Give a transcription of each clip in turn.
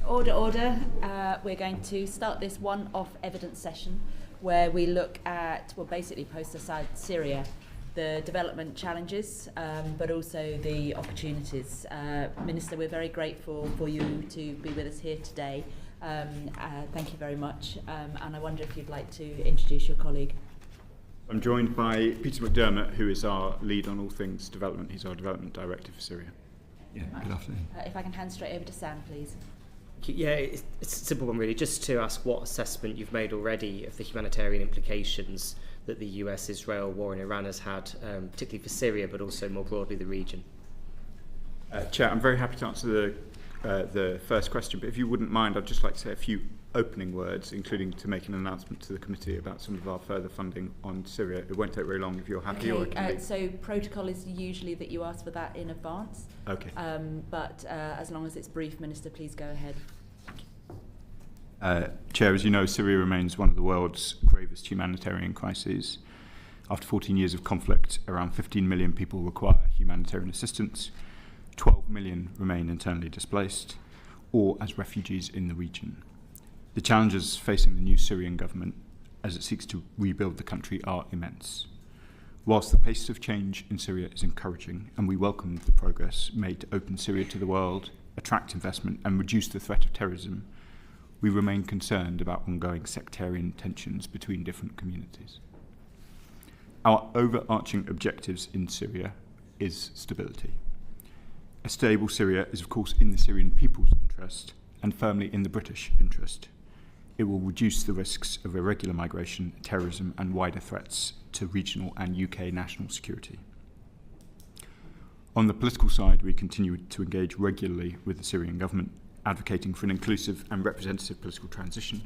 Order. We're going to start this one-off evidence session where we look at, basically Post-Assad Syria, the development challenges, but also the opportunities. Minister, we're very grateful for you to be with us here today. Thank you very much. And I wonder if you'd like to introduce your colleague. I'm joined by Peter McDermott, who is our lead on all things development. He's our development director for Syria. Yeah, good afternoon. If I can hand straight over to Sam, please. Yeah, it's a simple one really, just to ask what assessment you've made already of the humanitarian implications that the US-Israel war in Iran has had, particularly for Syria, but also more broadly the region. Chair, I'm very happy to answer the first question, but if you wouldn't mind, I'd just like to say a few opening words, including to make an announcement to the committee about some of our further funding on Syria. It won't take very long if you're happy. Okay, so protocol is usually that you ask for that in advance. Okay. But as long as it's brief, Minister, please go ahead. Chair, as you know, Syria remains one of the world's gravest humanitarian crises. After 14 years of conflict, around 15 million people require humanitarian assistance, 12 million remain internally displaced, or as refugees in the region. The challenges facing the new Syrian government as it seeks to rebuild the country are immense. Whilst the pace of change in Syria is encouraging, and we welcome the progress made to open Syria to the world, attract investment and reduce the threat of terrorism, we remain concerned about ongoing sectarian tensions between different communities. Our overarching objectives in Syria is stability. A stable Syria is of course in the Syrian people's interest and firmly in the British interest. It will reduce the risks of irregular migration, terrorism and wider threats to regional and UK national security. On the political side, we continue to engage regularly with the Syrian government, advocating for an inclusive and representative political transition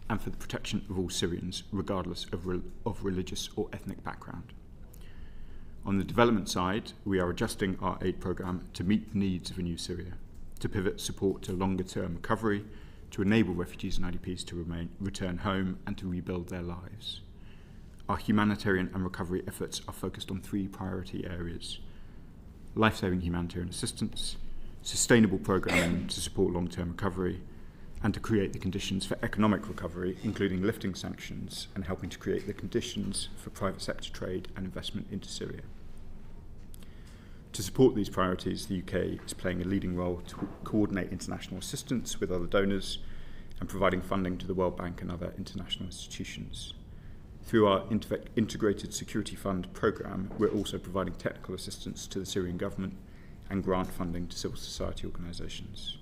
and for the protection of all Syrians, regardless of religious or ethnic background. On the development side, we are adjusting our aid programme to meet the needs of a new Syria, to pivot support to longer-term recovery, to enable refugees and IDPs to return home and to rebuild their lives. Our humanitarian and recovery efforts are focused on three priority areas: life-saving humanitarian assistance, sustainable programming to support long-term recovery, and to create the conditions for economic recovery, including lifting sanctions and helping to create the conditions for private sector trade and investment into Syria. To support these priorities, the UK is playing a leading role to coordinate international assistance with other donors and providing funding to the World Bank and other international institutions. Through our Integrated Security Fund programme, we're also providing technical assistance to the Syrian government and grant funding to civil society organisations.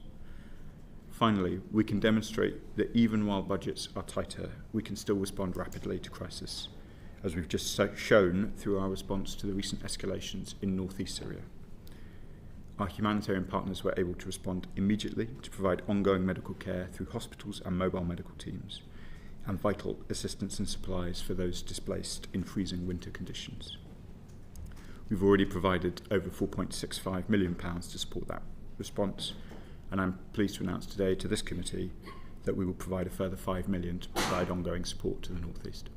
Finally, we can demonstrate that even while budgets are tighter, we can still respond rapidly to crisis, as we've just shown through our response to the recent escalations in northeast Syria. Our humanitarian partners were able to respond immediately to provide ongoing medical care through hospitals and mobile medical teams, and vital assistance and supplies for those displaced in freezing winter conditions. We've already provided over £4.65 million to support that response, and I'm pleased to announce today to this committee that we will provide a further £5 million to provide ongoing support to the North East.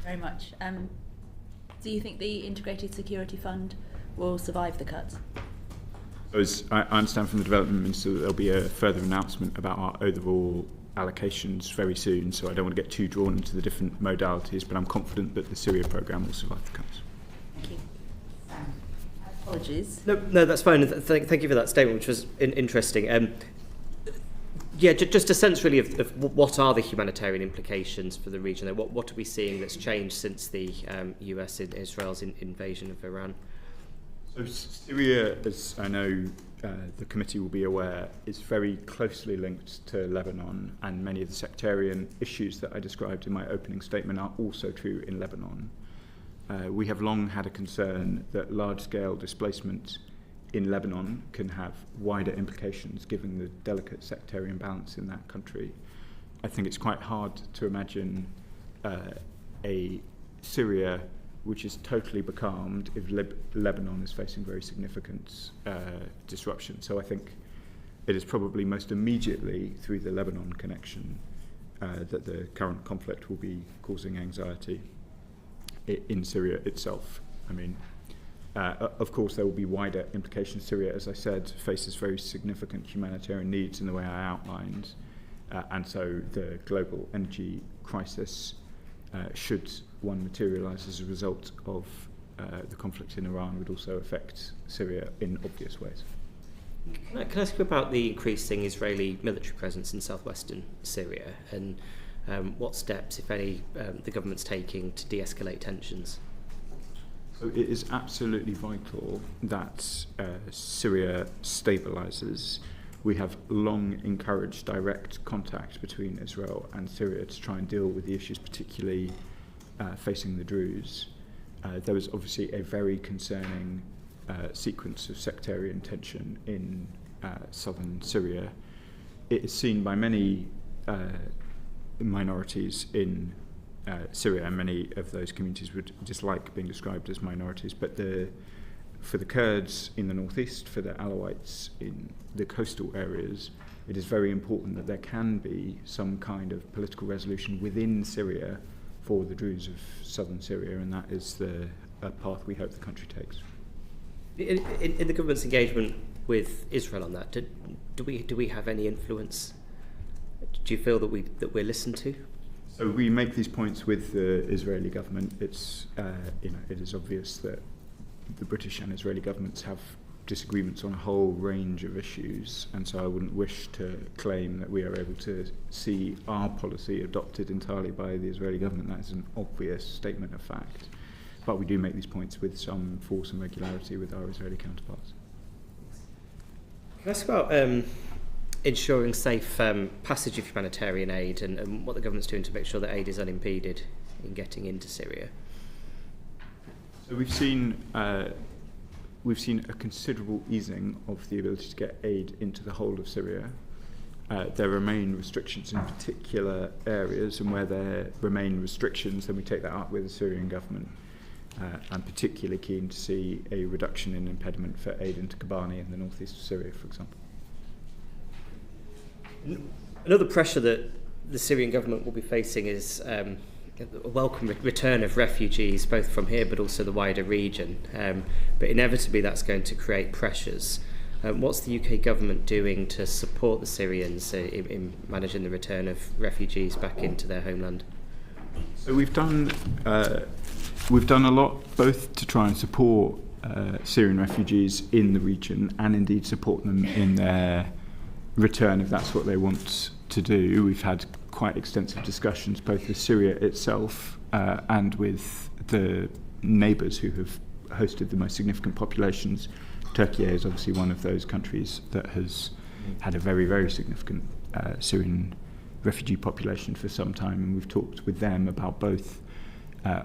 Very much. Do you think the Integrated Security Fund will survive the cuts? As I understand from the Development Minister that there'll be a further announcement about our overall allocations very soon, so I don't want to get too drawn into the different modalities, but I'm confident that the Syria programme will survive the cuts. Thank you. Apologies. No, that's fine. Thank you for that statement, which was interesting. Just a sense really of what are the humanitarian implications for the region. What are we seeing that's changed since the US and Israel's invasion of Iran? So Syria, as I know the committee will be aware, is very closely linked to Lebanon, and many of the sectarian issues that I described in my opening statement are also true in Lebanon. We have long had a concern that large-scale displacement in Lebanon can have wider implications given the delicate sectarian balance in that country. I think it's quite hard to imagine a Syria which is totally becalmed if Lebanon is facing very significant disruption. So I think it is probably most immediately through the Lebanon connection that the current conflict will be causing anxiety in Syria itself. I mean, Of course, there will be wider implications. Syria, as I said, faces very significant humanitarian needs in the way I outlined, and so the global energy crisis, should one materialise as a result of the conflict in Iran, would also affect Syria in obvious ways. Can I ask you about the increasing Israeli military presence in southwestern Syria, and what steps, if any, the government's taking to de-escalate tensions? So it is absolutely vital that Syria stabilises. We have long encouraged direct contact between Israel and Syria to try and deal with the issues, particularly facing the Druze. There was obviously a very concerning sequence of sectarian tension in southern Syria. It is seen by many minorities in Syria, and many of those communities would dislike being described as minorities, but for the Kurds in the northeast, for the Alawites in the coastal areas, it is very important that there can be some kind of political resolution within Syria for the Druze of southern Syria, and that is the path we hope the country takes. In the government's engagement with Israel on that, do we have any influence? Do you feel that we're listened to? So we make these points with the Israeli government. It's it is obvious that the British and Israeli governments have disagreements on a whole range of issues, and so I wouldn't wish to claim that we are able to see our policy adopted entirely by the Israeli government. That is an obvious statement of fact. But we do make these points with some force and regularity with our Israeli counterparts. Can I ask about ensuring safe passage of humanitarian aid and what the government's doing to make sure that aid is unimpeded in getting into Syria? So we've seen a considerable easing of the ability to get aid into the whole of Syria. There remain restrictions in particular areas, and where there remain restrictions, then we take that up with the Syrian government. I'm particularly keen to see a reduction in impediment for aid into Kobani in the northeast of Syria, for example. Another pressure that the Syrian government will be facing is a welcome return of refugees, both from here but also the wider region. But inevitably that's going to create pressures. What's the UK government doing to support the Syrians in managing the return of refugees back into their homeland? So we've done a lot both to try and support Syrian refugees in the region and indeed support them in their return if that's what they want to do. We've had quite extensive discussions both with Syria itself and with the neighbours who have hosted the most significant populations. Turkey is obviously one of those countries that has had a very, very significant Syrian refugee population for some time, and we've talked with them about both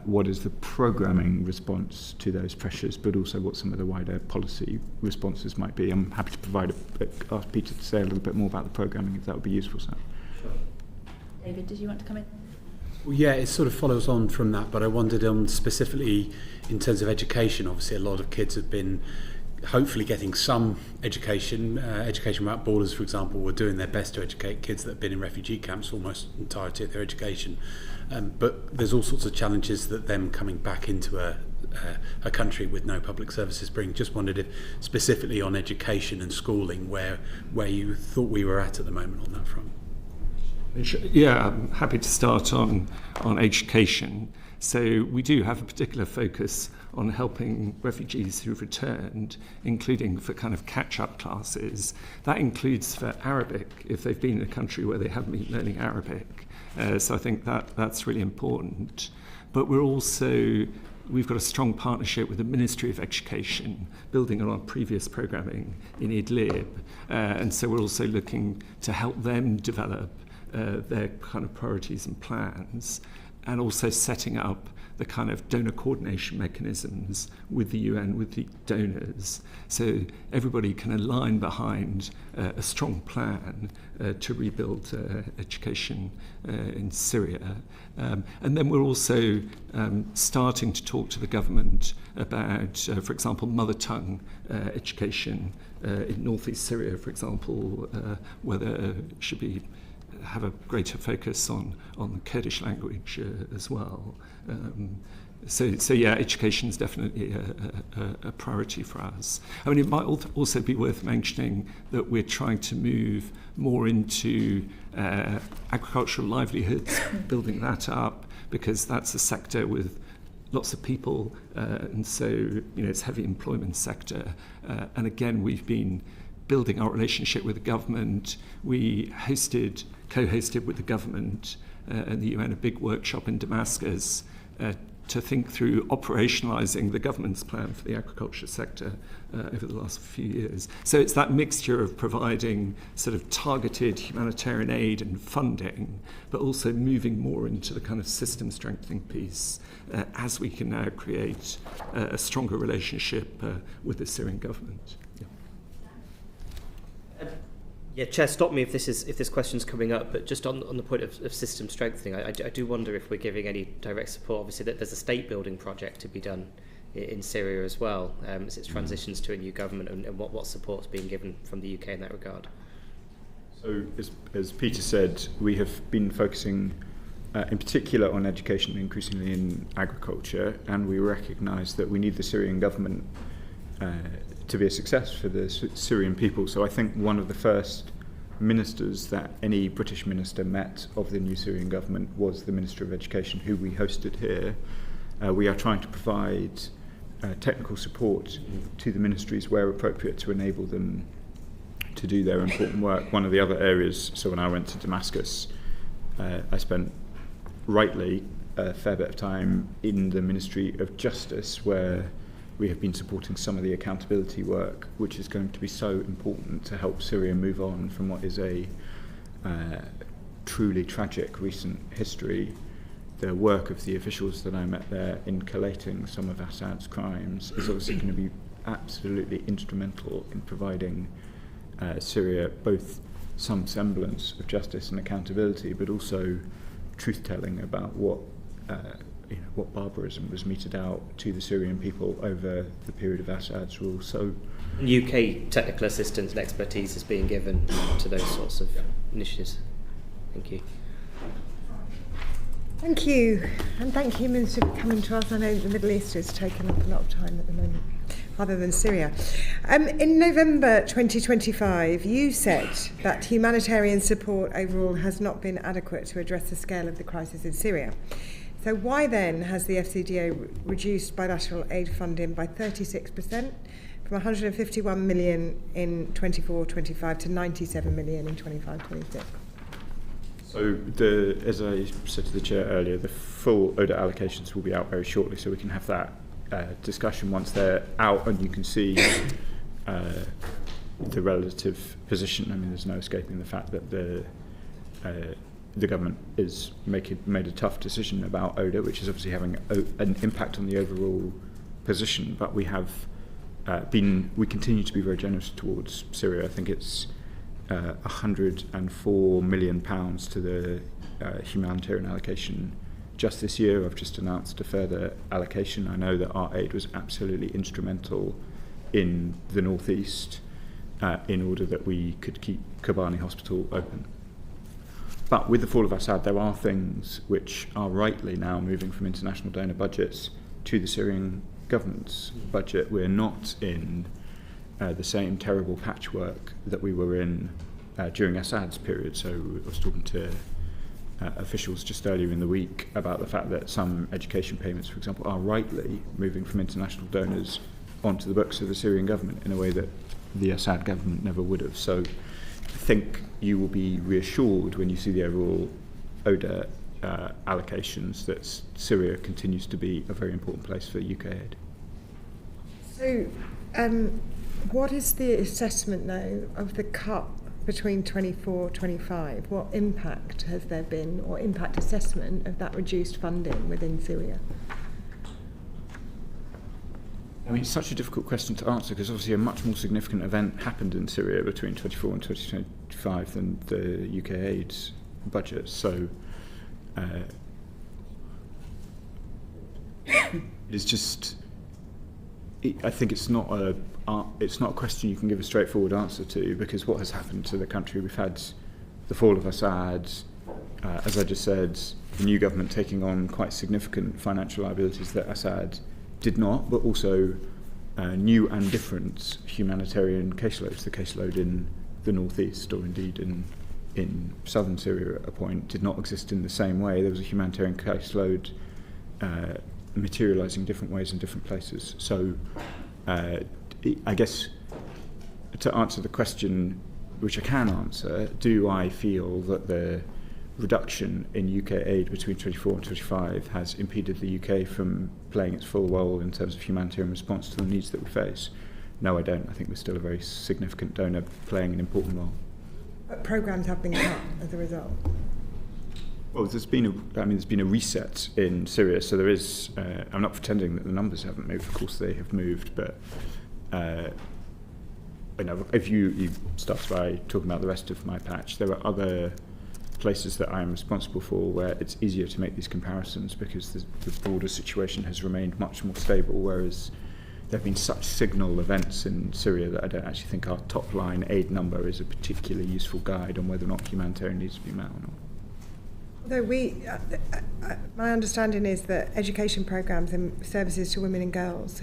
what is the programming response to those pressures, but also what some of the wider policy responses might be. I'm happy to ask Peter to say a little bit more about the programming, if that would be useful, Sam. Sure. David, did you want to come in? Well, yeah, it sort of follows on from that, but I wondered specifically in terms of education. Obviously, a lot of kids have been hopefully getting some education. Education Without Borders, for example, were doing their best to educate kids that have been in refugee camps almost entirety of their education. But there's all sorts of challenges that them coming back into a country with no public services bring. Just wondered if specifically on education and schooling, where you thought we were at the moment on that front. Yeah, I'm happy to start on education. So we do have a particular focus on helping refugees who've returned, including for kind of catch-up classes. That includes for Arabic, if they've been in a country where they haven't been learning Arabic. So I think that's really important. But we've got a strong partnership with the Ministry of Education, building on our previous programming in Idlib. And so we're also looking to help them develop their kind of priorities and plans, and also setting up the kind of donor coordination mechanisms with the UN, with the donors, so everybody can align behind a strong plan to rebuild education in Syria. And then we're also starting to talk to the government about, for example, mother tongue education in northeast Syria, for example, whether it should have a greater focus on the Kurdish language as well. yeah, education is definitely a priority for us. I mean, it might also be worth mentioning that we're trying to move more into agricultural livelihoods, building that up, because that's a sector with lots of people, and so it's a heavy employment sector. And again, we've been building our relationship with the government. We co-hosted with the government and the UN a big workshop in Damascus to think through operationalising the government's plan for the agriculture sector over the last few years. So it's that mixture of providing sort of targeted humanitarian aid and funding, but also moving more into the kind of system strengthening piece as we can now create a stronger relationship with the Syrian government. Yeah, Chair, stop me if this question's coming up, but just on the point of system strengthening, I do wonder if we're giving any direct support. Obviously, that there's a state building project to be done in Syria as well, as it transitions to a new government, and what support's being given from the UK in that regard. So, as Peter said, we have been focusing in particular on education and increasingly in agriculture, and we recognise that we need the Syrian government to be a success for the Syrian people. So I think one of the first ministers that any British minister met of the new Syrian government was the Minister of Education, who we hosted here. We are trying to provide technical support to the ministries where appropriate to enable them to do their important work. One of the other areas, so when I went to Damascus, I spent rightly a fair bit of time in the Ministry of Justice, where we have been supporting some of the accountability work, which is going to be so important to help Syria move on from what is a truly tragic recent history. The work of the officials that I met there in collating some of Assad's crimes is obviously going to be absolutely instrumental in providing Syria both some semblance of justice and accountability, but also truth-telling about what barbarism was meted out to the Syrian people over the period of Assad's rule. So, UK technical assistance and expertise is being given to those sorts of initiatives. Thank you. Thank you, and thank you, Minister, for coming to us. I know the Middle East is taking up a lot of time at the moment, other than Syria. In November 2025, you said that humanitarian support overall has not been adequate to address the scale of the crisis in Syria. So why then has the FCDO reduced bilateral aid funding by 36%, from 151 million in 24-25 to 97 million in 25-26? So, as I said to the Chair earlier, the full ODA allocations will be out very shortly, so we can have that discussion once they're out and you can see the relative position. I mean, there's no escaping the fact that the government is made a tough decision about ODA, which is obviously having an impact on the overall position. But we continue to be very generous towards Syria. I think it's £104 million to the humanitarian allocation just this year. I've just announced a further allocation. I know that our aid was absolutely instrumental in the northeast in order that we could keep Kobani Hospital open. But with the fall of Assad, there are things which are rightly now moving from international donor budgets to the Syrian government's budget. We're not in the same terrible patchwork that we were in during Assad's period. So I was talking to officials just earlier in the week about the fact that some education payments, for example, are rightly moving from international donors onto the books of the Syrian government in a way that the Assad government never would have. So I think you will be reassured when you see the overall ODA allocations that Syria continues to be a very important place for UK aid. So what is the assessment now of the cut between 24-25? What impact has there been, or impact assessment of that reduced funding within Syria? I mean, it's such a difficult question to answer because obviously a much more significant event happened in Syria between 24 and 2025 than the UK aid budget. So it's just, I think it's not a question you can give a straightforward answer to, because what has happened to the country, we've had the fall of Assad, as I just said, the new government taking on quite significant financial liabilities that Assad did not, but also new and different humanitarian caseloads. The caseload in the northeast, or indeed in southern Syria at a point, did not exist in the same way. There was a humanitarian caseload materialising different ways in different places. So I guess to answer the question, which I can answer, do I feel that the reduction in UK aid between 24 and 25 has impeded the UK from playing its full role in terms of humanitarian response to the needs that we face? No, I don't. I think we're still a very significant donor playing an important role. But programmes have been cut as a result. Well, there's been a reset in Syria, so there is. I'm not pretending that the numbers haven't moved. Of course, they have moved, but if you start by talking about the rest of my patch, there are other places that I am responsible for where it's easier to make these comparisons because the broader situation has remained much more stable, whereas there have been such signal events in Syria that I don't actually think our top line aid number is a particularly useful guide on whether or not humanitarian needs to be met or not. Although my understanding is that education programmes and services to women and girls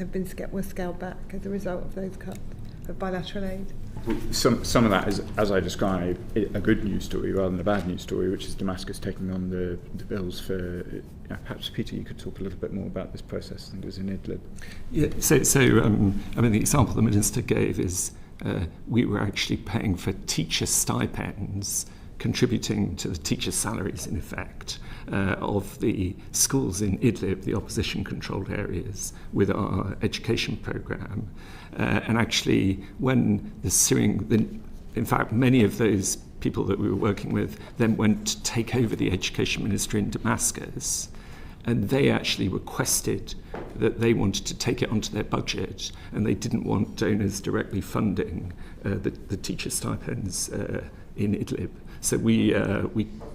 were scaled back as a result of those cuts of bilateral aid. Well, some of that is, as I describe, a good news story rather than a bad news story, which is Damascus taking on the bills for. Perhaps Peter, you could talk a little bit more about this process. I think it was in Idlib. Yeah. So the example the minister gave is we were actually paying for teacher stipends, contributing to the teacher salaries, in effect, of the schools in Idlib, the opposition-controlled areas, with our education programme. And actually, when in fact, many of those people that we were working with then went to take over the education ministry in Damascus, and they actually requested that they wanted to take it onto their budget, and they didn't want donors directly funding the teacher stipends in Idlib. So we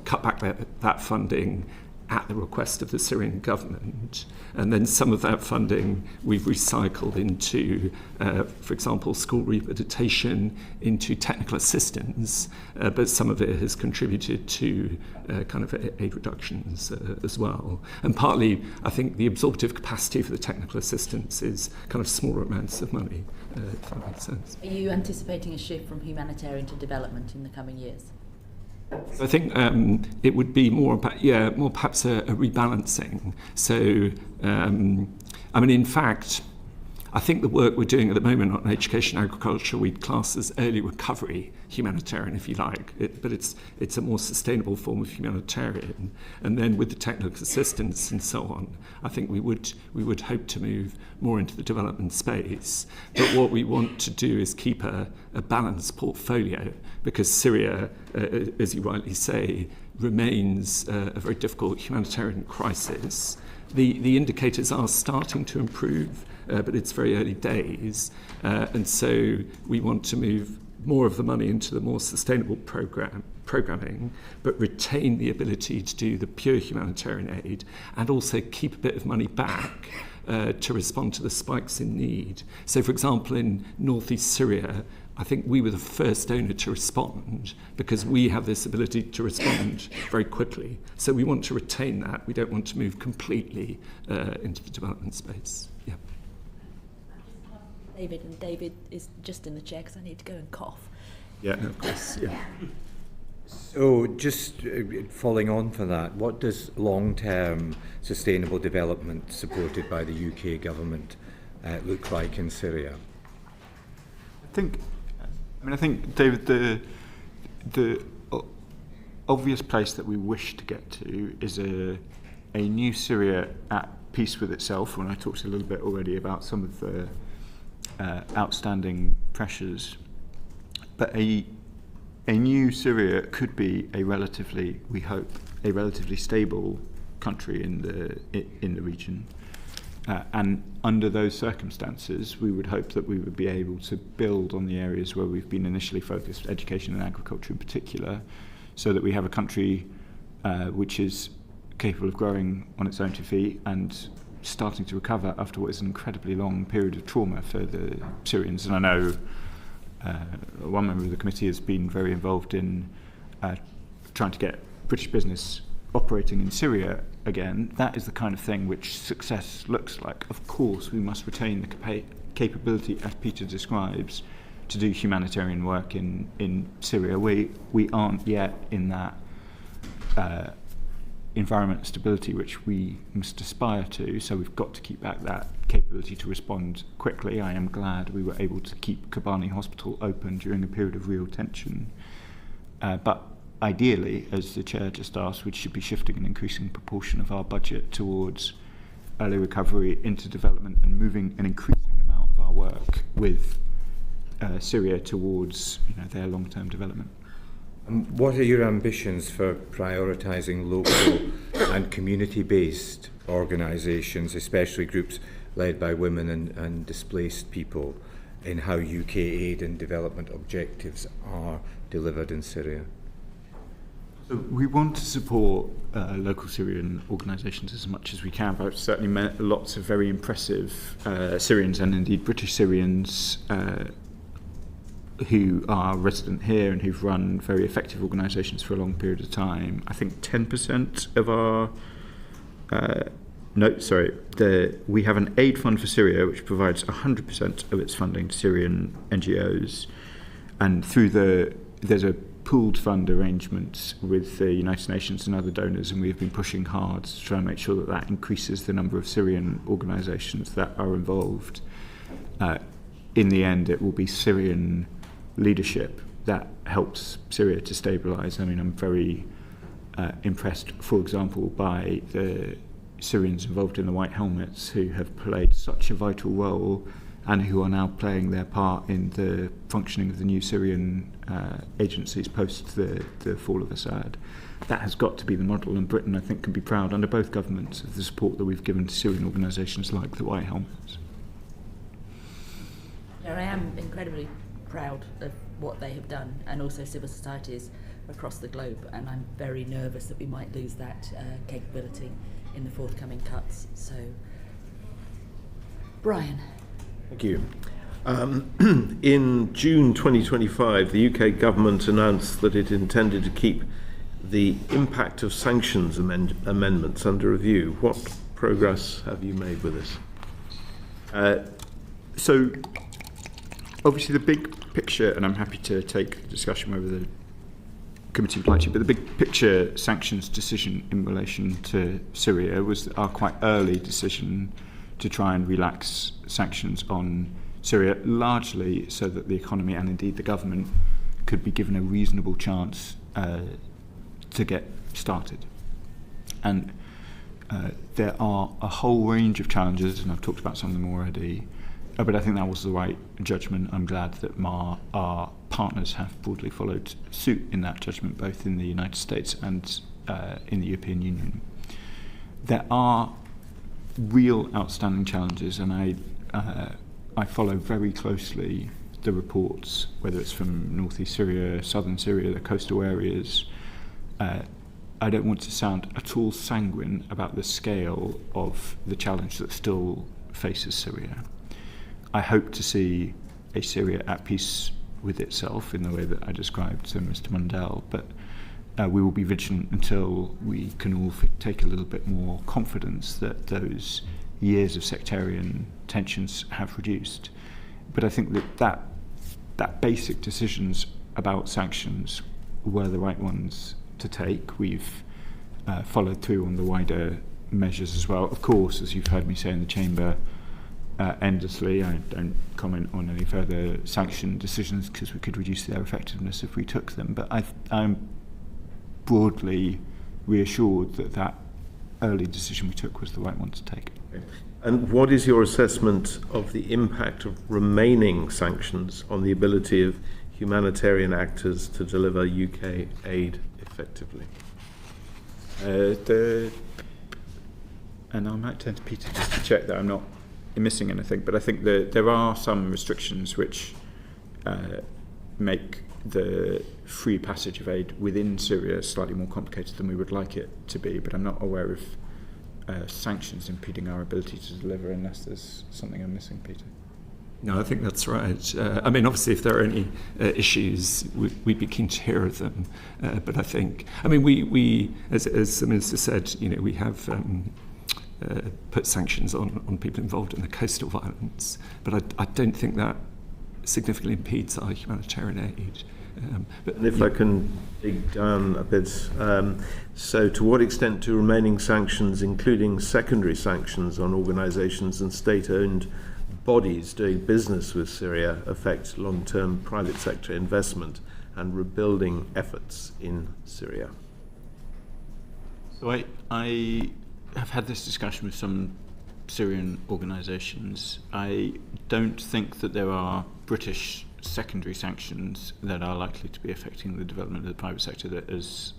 cut back that funding at the request of the Syrian government, and then some of that funding we've recycled into, for example, school rehabilitation, into technical assistance, but some of it has contributed to kind of aid reductions as well. And partly, I think the absorptive capacity for the technical assistance is kind of smaller amounts of money, if that makes sense. Are you anticipating a shift from humanitarian to development in the coming years? I think it would be more perhaps a rebalancing. So, in fact, I think the work we're doing at the moment on education and agriculture we'd class as early recovery humanitarian, if you like, but it's a more sustainable form of humanitarian. And then with the technical assistance and so on, I think we would hope to move more into the development space. But what we want to do is keep a balanced portfolio, because Syria, as you rightly say, remains a very difficult humanitarian crisis. The indicators are starting to improve, but it's very early days, and so we want to move more of the money into the more sustainable programming, but retain the ability to do the pure humanitarian aid, and also keep a bit of money back to respond to the spikes in need. So, for example, in northeast Syria, I think we were the first donor to respond because we have this ability to respond very quickly. So we want to retain that. We don't want to move completely into the development space. Yeah. David, and David is just in the chair because I need to go and cough. Yeah, of course. Yeah. So just following on from that, what does long-term sustainable development supported by the UK government look like in Syria? I think, David, the obvious place that we wish to get to is a new Syria at peace with itself. When I talked a little bit already about some of the outstanding pressures, but a new Syria could be we hope, a relatively stable country in the region. And under those circumstances, we would hope that we would be able to build on the areas where we've been initially focused, education and agriculture in particular, so that we have a country which is capable of growing on its own 2 feet and starting to recover after what is an incredibly long period of trauma for the Syrians. And I know one member of the committee has been very involved in trying to get British business operating in Syria again, that is the kind of thing which success looks like. Of course, we must retain the capability, as Peter describes, to do humanitarian work in Syria. We aren't yet in that environment of stability which we must aspire to, so we've got to keep back that capability to respond quickly. I am glad we were able to keep Kobani Hospital open during a period of real tension. But ideally, as the Chair just asked, we should be shifting an increasing proportion of our budget towards early recovery into development and moving an increasing amount of our work with Syria towards their long-term development. What are your ambitions for prioritising local and community-based organisations, especially groups led by women and displaced people, in how UK aid and development objectives are delivered in Syria? We want to support local Syrian organisations as much as we can, but I've certainly met lots of very impressive Syrians and indeed British Syrians who are resident here and who've run very effective organisations for a long period of time. I think 10% of our we have an aid fund for Syria which provides 100% of its funding to Syrian NGOs, and through there's a pooled fund arrangement with the United Nations and other donors, and we've been pushing hard to try and make sure that increases the number of Syrian organisations that are involved. In the end, it will be Syrian leadership that helps Syria to stabilise. I mean, I'm very impressed, for example, by the Syrians involved in the White Helmets, who have played such a vital role and who are now playing their part in the functioning of the new Syrian agencies post the fall of Assad. That has got to be the model, and Britain, I think, can be proud under both governments of the support that we've given to Syrian organisations like the White Helmets. I am incredibly proud of what they have done, and also civil societies across the globe, and I'm very nervous that we might lose that capability in the forthcoming cuts. So, Brian. Thank you. In June 2025, the UK government announced that it intended to keep the impact of sanctions amendments under review. What progress have you made with this? So, obviously the big picture, and I'm happy to take the discussion whether the committee would like to, but the big picture sanctions decision in relation to Syria was our quite early decision to try and relax sanctions on Syria, largely so that the economy and indeed the government could be given a reasonable chance to get started. And there are a whole range of challenges, and I've talked about some of them already, but I think that was the right judgment. I'm glad that our partners have broadly followed suit in that judgment, both in the United States and in the European Union. There are real outstanding challenges, and I follow very closely the reports, whether it's from northeast Syria, southern Syria, the coastal areas. I don't want to sound at all sanguine about the scale of the challenge that still faces Syria. I hope to see a Syria at peace with itself in the way that I described to Mr. Mundell, but we will be vigilant until we can all take a little bit more confidence that those years of sectarian tensions have reduced. But I think that basic decisions about sanctions were the right ones to take. We've followed through on the wider measures as well. Of course, as you've heard me say in the Chamber, endlessly, I don't comment on any further sanction decisions because we could reduce their effectiveness if we took them. But I'm broadly reassured that early decision we took was the right one to take. And what is your assessment of the impact of remaining sanctions on the ability of humanitarian actors to deliver UK aid effectively? And I might turn to Peter just to check that I'm not missing anything, but I think that there are some restrictions which make the free passage of aid within Syria slightly more complicated than we would like it to be, but I'm not aware of sanctions impeding our ability to deliver unless there's something I'm missing, Peter. No, I think that's right. I mean, obviously, if there are any issues, we'd be keen to hear of them. But I think, I mean, we as the Minister said, we have put sanctions on people involved in the coastal violence. But I don't think that significantly impedes our humanitarian aid. But if I can dig down a bit, so to what extent do remaining sanctions, including secondary sanctions on organisations and state-owned bodies doing business with Syria, affect long-term private sector investment and rebuilding efforts in Syria? So I have had this discussion with some Syrian organisations. I don't think that there are British secondary sanctions that are likely to be affecting the development of the private sector. That, as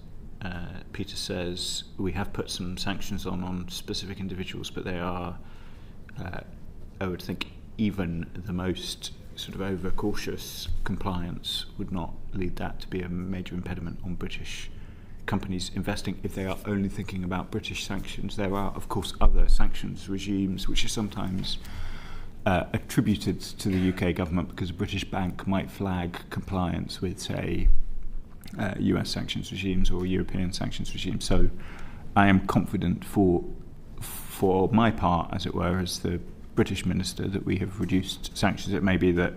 Peter says, we have put some sanctions on specific individuals, but they are, I would think, even the most sort of overcautious compliance would not lead that to be a major impediment on British companies investing if they are only thinking about British sanctions. There are, of course, other sanctions regimes which are sometimes attributed to the UK government because a British bank might flag compliance with, say, US sanctions regimes or European sanctions regimes. So I am confident for my part, as it were, as the British minister, that we have reduced sanctions. It may be that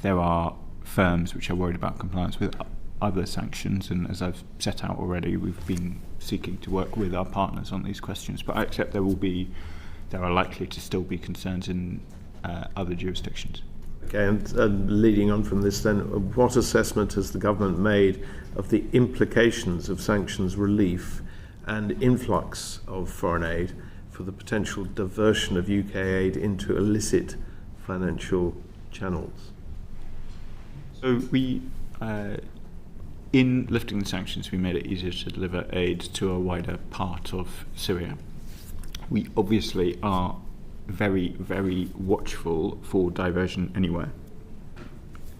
there are firms which are worried about compliance with other sanctions, and as I've set out already, we've been seeking to work with our partners on these questions. But I accept there are likely to still be concerns in other jurisdictions. Okay, and leading on from this then, what assessment has the government made of the implications of sanctions relief and influx of foreign aid for the potential diversion of UK aid into illicit financial channels? So we, in lifting the sanctions, we made it easier to deliver aid to a wider part of Syria. We obviously are very, very watchful for diversion anywhere.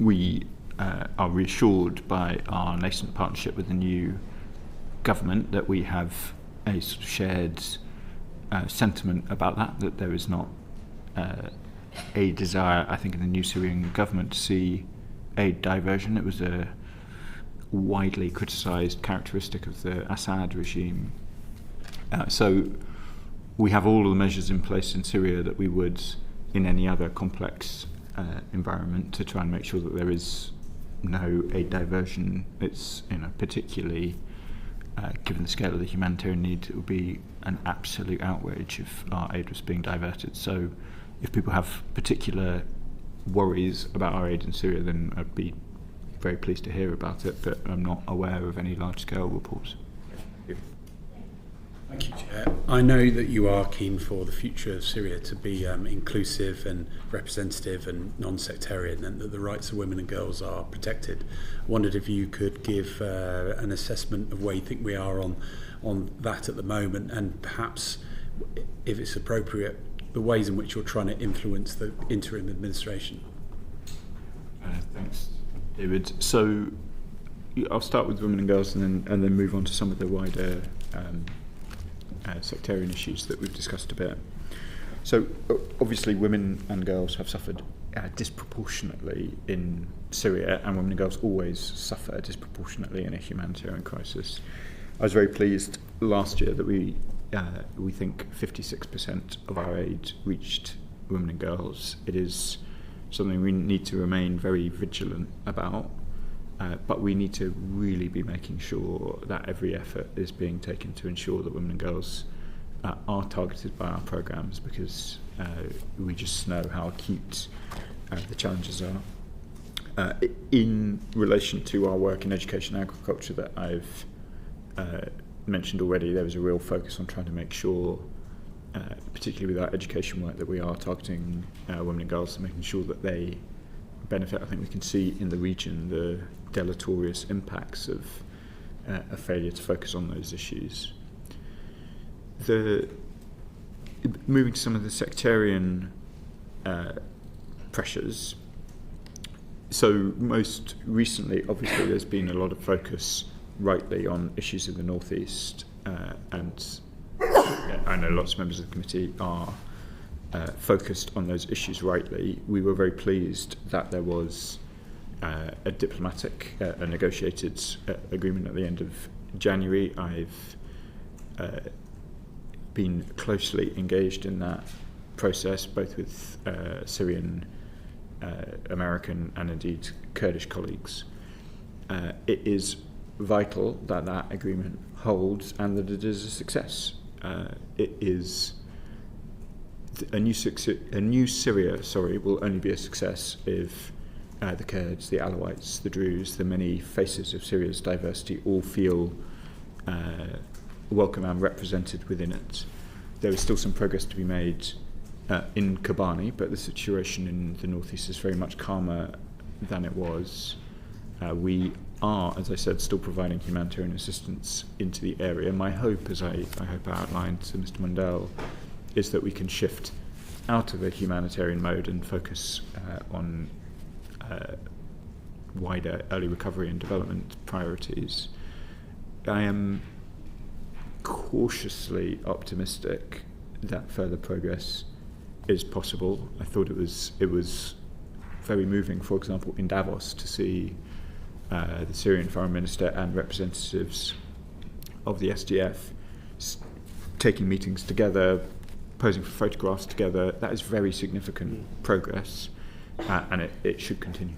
We are reassured by our nascent partnership with the new government that we have a sort of shared sentiment about that there is not a desire, I think, in the new Syrian government to see aid diversion. It was a widely criticised characteristic of the Assad regime. So we have all of the measures in place in Syria that we would in any other complex environment to try and make sure that there is no aid diversion. It's, particularly given the scale of the humanitarian need, it would be an absolute outrage if our aid was being diverted. So if people have particular worries about our aid in Syria, then I'd be very pleased to hear about it, but I'm not aware of any large-scale reports. Thank you, Chair. I know that you are keen for the future of Syria to be inclusive and representative and non-sectarian, and that the rights of women and girls are protected. I wondered if you could give an assessment of where you think we are on that at the moment, and perhaps, if it's appropriate, the ways in which you're trying to influence the interim administration. Thanks, David. So I'll start with women and girls and then move on to some of the wider sectarian issues that we've discussed a bit. So obviously women and girls have suffered disproportionately in Syria, and women and girls always suffer disproportionately in a humanitarian crisis. I was very pleased last year that we think 56% of our aid reached women and girls. It is something we need to remain very vigilant about, but we need to really be making sure that every effort is being taken to ensure that women and girls are targeted by our programmes, because we just know how acute the challenges are. In relation to our work in education and agriculture that I've mentioned already, there was a real focus on trying to make sure, particularly with our education work, that we are targeting women and girls and making sure that they benefit. I think we can see in the region the deleterious impacts of a failure to focus on those issues. Moving to some of the sectarian pressures. So most recently, obviously, there's been a lot of focus, rightly, on issues in the northeast, and I know lots of members of the committee are focused on those issues rightly. We were very pleased that there was a diplomatic, a negotiated agreement at the end of January. I've been closely engaged in that process, both with Syrian, American and indeed Kurdish colleagues. It is vital that that agreement holds and that it is a success. It is a new Syria, will only be a success if the Kurds, the Alawites, the Druze, the many faces of Syria's diversity all feel welcome and represented within it. There is still some progress to be made in Kobani, but the situation in the northeast is very much calmer than it was. We are, as I said, still providing humanitarian assistance into the area. My hope, as I hope I outlined to Mr. Mundell, is that we can shift out of a humanitarian mode and focus on wider early recovery and development priorities. I am cautiously optimistic that further progress is possible. I thought it was very moving, for example, in Davos to see the Syrian Foreign Minister and representatives of the SDF taking meetings together, posing for photographs together. That is very significant progress, and it should continue.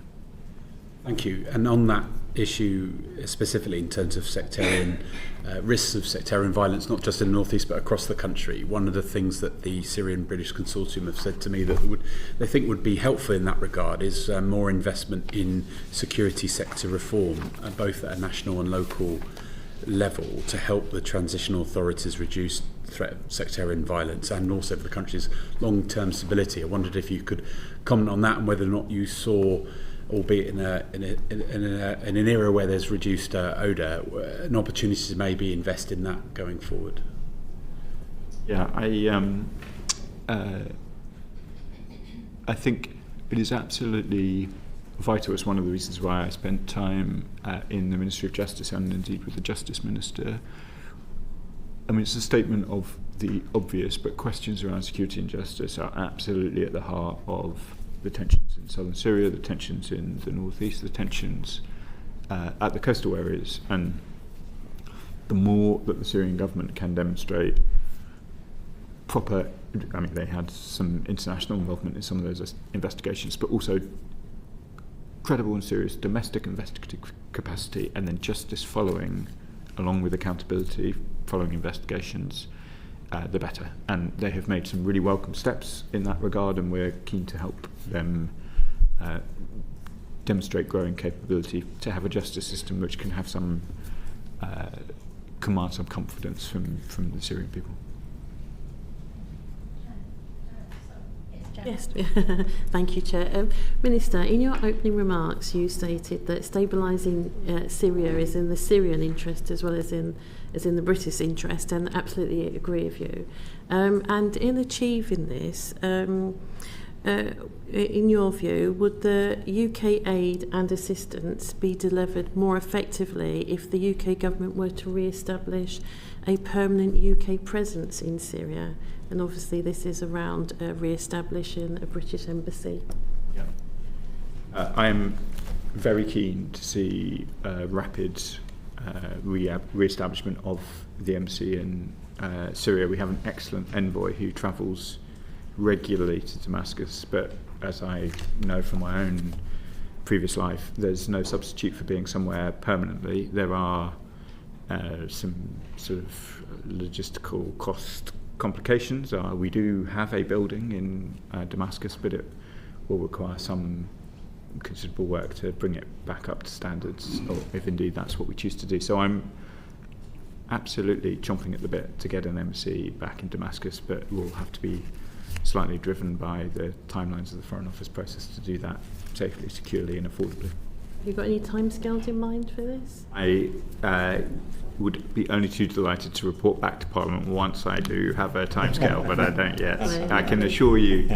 Thank you. And on that issue, specifically in terms of sectarian risks of sectarian violence, not just in the northeast but across the country, one of the things that the Syrian-British Consortium have said to me that they think would be helpful in that regard is more investment in security sector reform, both at a national and local level, to help the transitional authorities reduce threat of sectarian violence and also for the country's long-term stability. I wondered if you could comment on that and whether or not you saw, albeit in an era where there's reduced odour, an opportunity to maybe invest in that going forward. Yeah, I think it is absolutely vital. It's one of the reasons why I spent time in the Ministry of Justice and indeed with the Justice Minister. I mean, it's a statement of the obvious, but questions around security and justice are absolutely at the heart of the tensions in southern Syria, the tensions in the northeast, the tensions at the coastal areas. And the more that the Syrian government can demonstrate proper, I mean, they had some international involvement in some of those investigations, but also credible and serious domestic investigative capacity, and then justice following, along with accountability following investigations, the better. And they have made some really welcome steps in that regard, and we're keen to help them demonstrate growing capability to have a justice system which can have some command some confidence from the Syrian people. Yes, thank you, Chair. Minister, in your opening remarks, you stated that stabilising Syria is in the Syrian interest as well as in the British interest, and absolutely agree with you. And in achieving this, in your view, would the UK aid and assistance be delivered more effectively if the UK government were to re-establish a permanent UK presence in Syria? And obviously this is around re-establishing a British embassy. Yeah. I am very keen to see rapid re-establishment of the embassy in Syria. We have an excellent envoy who travels regularly to Damascus, but as I know from my own previous life, there's no substitute for being somewhere permanently. There are some sort of logistical cost complications. We do have a building in Damascus, but it will require some considerable work to bring it back up to standards, or if indeed that's what we choose to do. So I'm absolutely chomping at the bit to get an embassy back in Damascus, but we'll have to be slightly driven by the timelines of the Foreign Office process to do that safely, securely and affordably. Have you got any timescales in mind for this? I would be only too delighted to report back to Parliament once I do have a timescale, but I don't yet. I can assure you,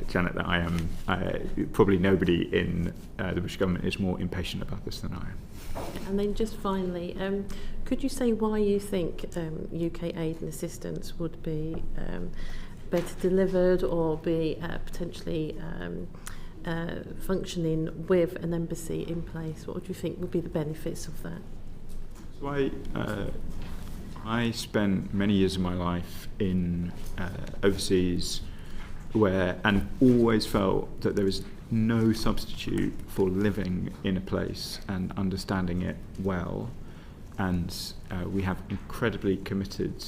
Janet, that I am probably nobody in the British government is more impatient about this than I am. And then just finally, could you say why you think UK aid and assistance would be better delivered or be potentially functioning with an embassy in place? What do you think would be the benefits of that? So I spent many years of my life in overseas and always felt that there was no substitute for living in a place and understanding it well. And we have incredibly committed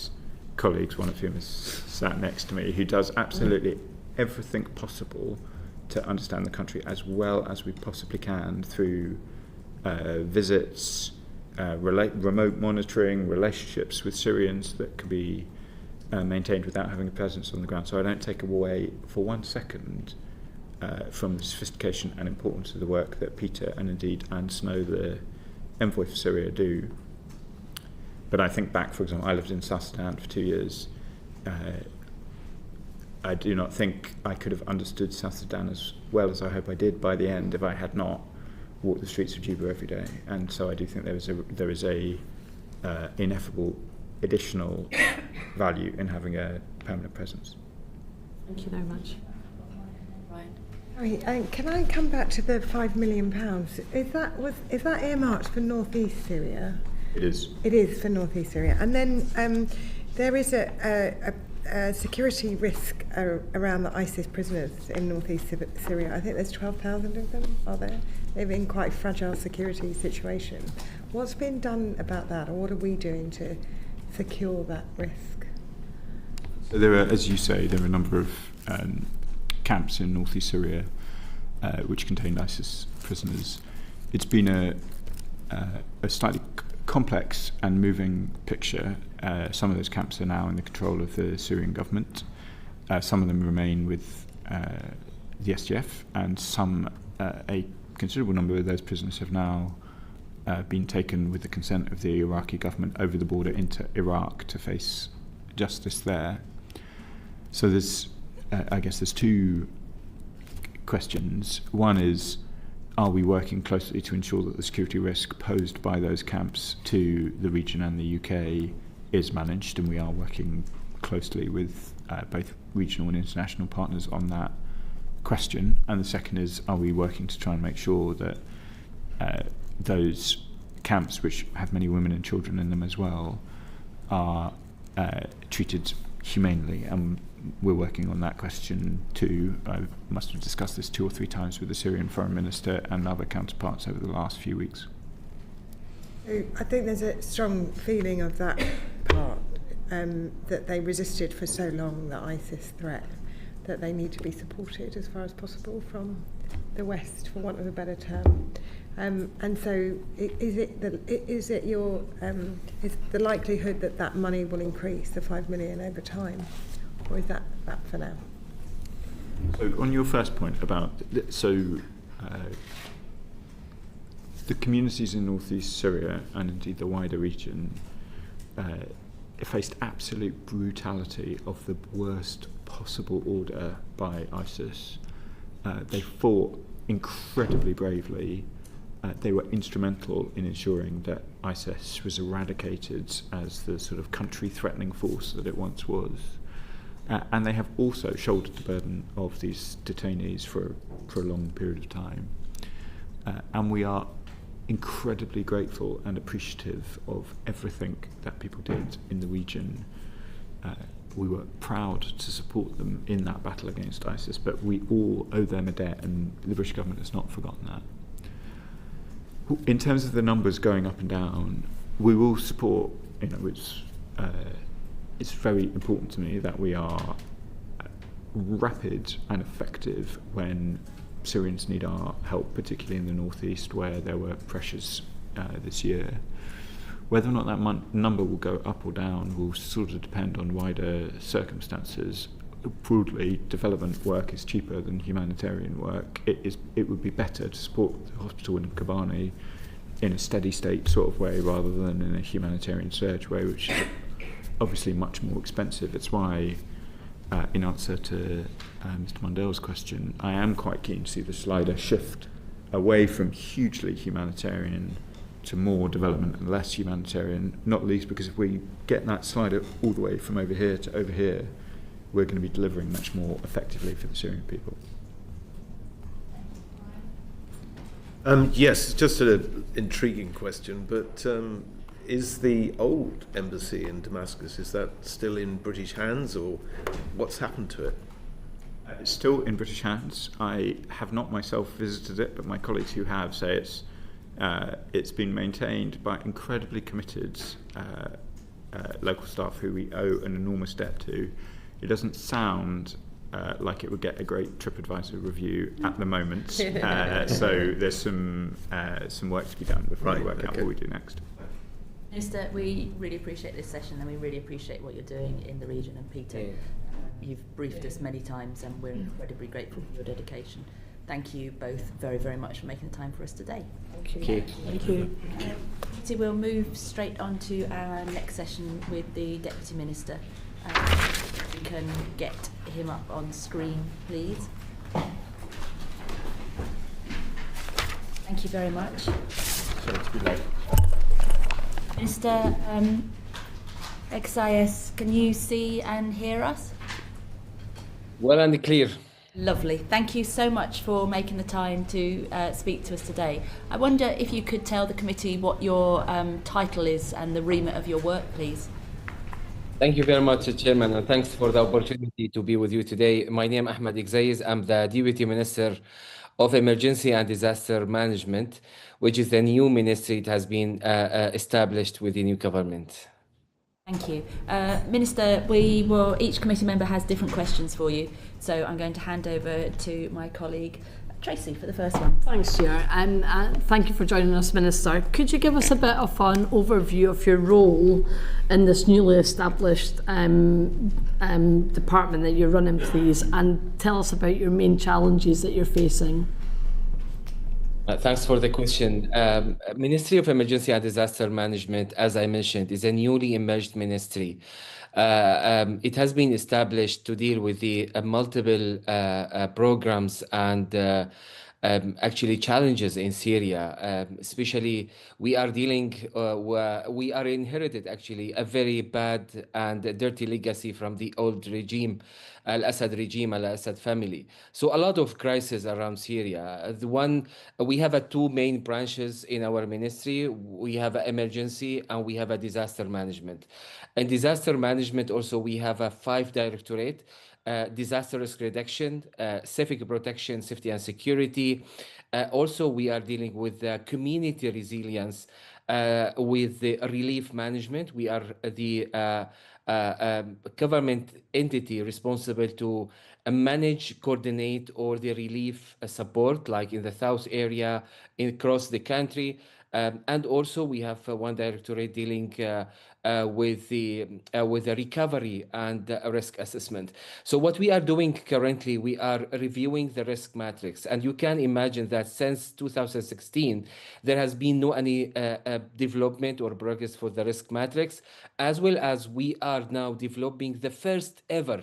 colleagues, one of whom is sat next to me, who does absolutely everything possible to understand the country as well as we possibly can through visits, remote monitoring, relationships with Syrians that can be maintained without having a presence on the ground. So I don't take away for 1 second from the sophistication and importance of the work that Peter and indeed Anne Snow, the envoy for Syria, do. But I think back, for example, I lived in South Sudan for 2 years. I do not think I could have understood South Sudan as well as I hope I did by the end if I had not walked the streets of Juba every day. And so I do think there is a ineffable additional value in having a permanent presence. Thank you very much. Right. Can I come back to the £5 million? Is that earmarked for North East Syria? It is. It is for North East Syria. And then there is a security risk around the ISIS prisoners in North East Syria. I think there's 12,000 of them, are there? They're in quite a fragile security situation. What's been done about that, or what are we doing to secure that risk? So there are, as you say, there are a number of camps in North East Syria which contain ISIS prisoners. It's been a slightly complex and moving picture. Some of those camps are now in the control of the Syrian government. Some of them remain with the SDF, and a considerable number of those prisoners have now been taken with the consent of the Iraqi government over the border into Iraq to face justice there. So I guess there's two questions. One is, are we working closely to ensure that the security risk posed by those camps to the region and the UK is managed? And we are working closely with both regional and international partners on that question. And the second is, are we working to try and make sure that those camps, which have many women and children in them as well, are treated humanely? And we're working on that question too. I must have discussed this 2 or 3 times with the Syrian Foreign Minister and other counterparts over the last few weeks. So I think there's a strong feeling of that part, that they resisted for so long the ISIS threat, that they need to be supported as far as possible from the West, for want of a better term. And so is the likelihood that that money will increase, the 5 million, over time? Or is that for now? So on your first point about, the communities in northeast Syria and indeed the wider region faced absolute brutality of the worst possible order by ISIS. They fought incredibly bravely. They were instrumental in ensuring that ISIS was eradicated as the sort of country-threatening force that it once was. And they have also shouldered the burden of these detainees for a long period of time. And we are incredibly grateful and appreciative of everything that people did in the region. We were proud to support them in that battle against ISIS, but we all owe them a debt, and the British government has not forgotten that. In terms of the numbers going up and down, we will support, it's very important to me that we are rapid and effective when Syrians need our help, particularly in the northeast where there were pressures this year. Whether or not that number will go up or down will sort of depend on wider circumstances. Broadly, development work is cheaper than humanitarian work. It would be better to support the hospital in Kobani in a steady state sort of way rather than in a humanitarian surge way, which is obviously much more expensive. It's why, in answer to Mr. Mondale's question, I am quite keen to see the slider shift away from hugely humanitarian to more development and less humanitarian, not least because if we get that slider all the way from over here to over here, we're going to be delivering much more effectively for the Syrian people. Yes, just an intriguing question, but is the old embassy in Damascus, is that still in British hands, or what's happened to it? It's still in British hands. I have not myself visited it, but my colleagues who have say it's been maintained by incredibly committed local staff who we owe an enormous debt to. It doesn't sound like it would get a great TripAdvisor review at the moment, so there's some work to be done before we work out what we do next. Minister, we really appreciate this session, and we really appreciate what you're doing in the region. And Peter, you've briefed us many times, and we're incredibly grateful for your dedication. Thank you both very, very much for making the time for us today. Thank you. Thank you. So we'll move straight on to our next session with the Deputy Minister. We can get him up on screen, please. Thank you very much. Sorry to be late. Minister Ekzayez, can you see and hear us? Well and clear. Lovely. Thank you so much for making the time to speak to us today. I wonder if you could tell the committee what your title is and the remit of your work, please. Thank you very much, Chairman, and thanks for the opportunity to be with you today. My name is Ahmed Ekzayez. I'm the Deputy Minister of Emergency and Disaster Management, which is the new ministry that has been established with the new government. Thank you. Minister, each committee member has different questions for you, so I'm going to hand over to my colleague Tracy for the first one. Thanks, Chair, and thank you for joining us, Minister. Could you give us a bit of an overview of your role in this newly established department that you're running, please, and tell us about your main challenges that you're facing? Thanks for the question. Ministry of Emergency and Disaster Management, as I mentioned, is a newly emerged ministry. It has been established to deal with the multiple programs and actually challenges in Syria. Especially, we are inherited actually a very bad and dirty legacy from the old regime, al-Assad family. So a lot of crises around Syria. We have two main branches in our ministry. We have an emergency and we have a disaster management. In disaster management also we have a 5 directorate. Disaster risk reduction, civic protection, safety and security. Also, we are dealing with community resilience, with the relief management. We are the government entity responsible to manage, coordinate all the relief support, like in the south area, across the country. And also we have one directorate dealing with the recovery and risk assessment. So what we are doing currently, we are reviewing the risk matrix, and you can imagine that since 2016 there has been no any development or progress for the risk matrix, as well as we are now developing the first ever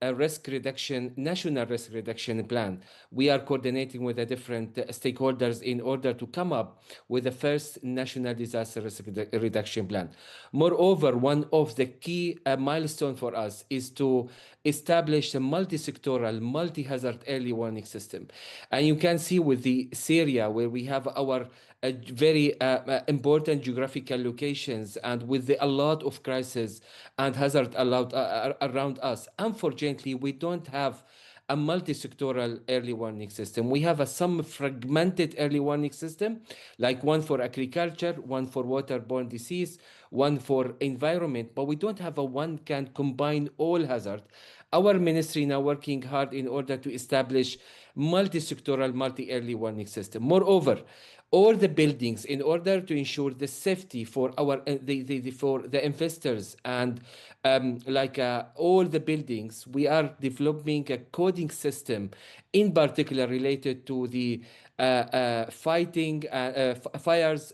national risk reduction plan. We are coordinating with the different stakeholders in order to come up with the first national disaster risk reduction plan. Moreover, one of the key milestones for us is to establish a multi-sectoral, multi-hazard early warning system. And you can see with the Syria, where we have our very important geographical locations and with a lot of crises and hazard around us. Unfortunately, we don't have a multi-sectoral early warning system. We have some fragmented early warning system, like one for agriculture, one for waterborne disease, one for environment, but we don't have one can combine all hazard. Our ministry now working hard in order to establish multi-sectoral, multi-early warning system. Moreover, all the buildings, in order to ensure the safety for for the investors and all the buildings, we are developing a coding system, in particular related to the fires,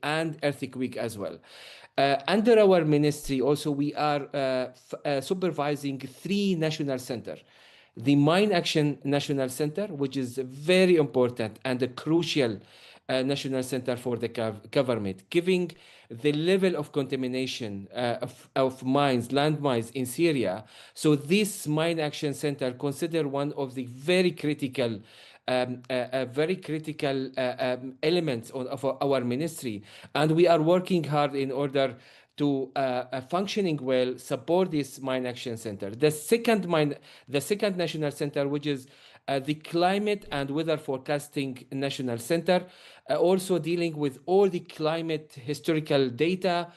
and earthquake as well. Under our ministry, also we are supervising 3 national centers. the Mine Action National Center, which is very important and a crucial national center for the government, giving the level of contamination of mines, landmines in Syria. So this Mine Action Center considered one of the very critical elements of our ministry, and we are working hard in order to functioning well, support this Mine Action Center. The second national center, which is the Climate and Weather Forecasting National Center, also dealing with all the climate historical data,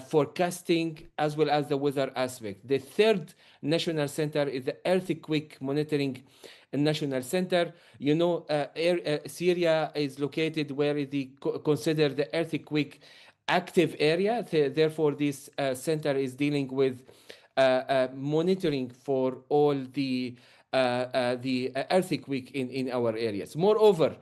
forecasting, as well as the weather aspect. The third national center is the Earthquake Monitoring National Center. You know, Syria is located where they consider the earthquake active area. Therefore, this center is dealing with monitoring for all the earthquake in our areas. Moreover,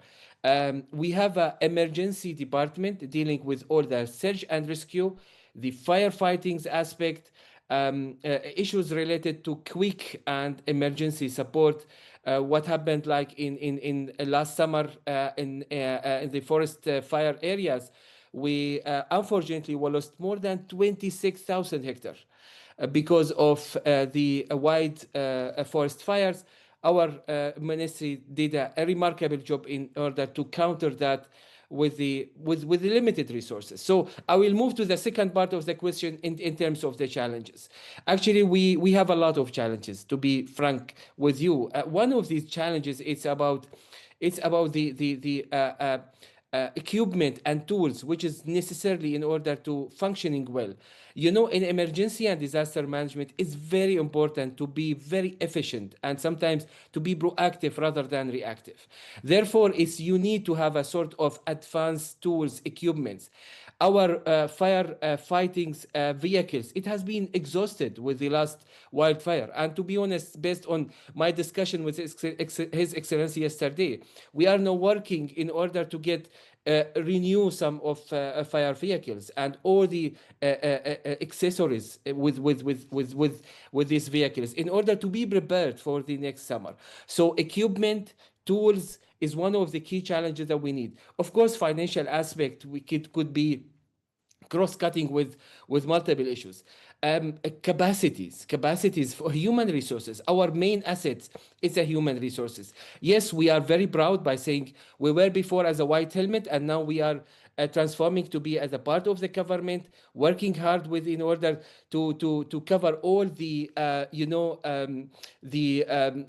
we have an emergency department dealing with all the search and rescue, the firefighting aspect, issues related to quick and emergency support. What happened like in last summer in the forest fire areas, we unfortunately lost more than 26,000 hectares because of the wide forest fires. Our ministry did a remarkable job in order to counter that with the limited resources. So I will move to the second part of the question in terms of the challenges. Actually, we have a lot of challenges, to be frank with you. One of these challenges it's about the equipment and tools, which is necessarily in order to functioning well. You know, in emergency and disaster management, it's very important to be very efficient and sometimes to be proactive rather than reactive. Therefore, you need to have a sort of advanced tools, equipments. Our fighting vehicles, it has been exhausted with the last wildfire. And to be honest, based on my discussion with His Excellency yesterday, we are now working in order to get renew some of fire vehicles and all the accessories with these vehicles in order to be prepared for the next summer. So equipment, tools is one of the key challenges that we need. Of course, financial aspect could be cross-cutting with multiple issues. Capacities for human resources. Our main assets is the human resources. Yes, we are very proud by saying we were before as a white helmet and now we are transforming to be as a part of the government, working hard in order to cover all the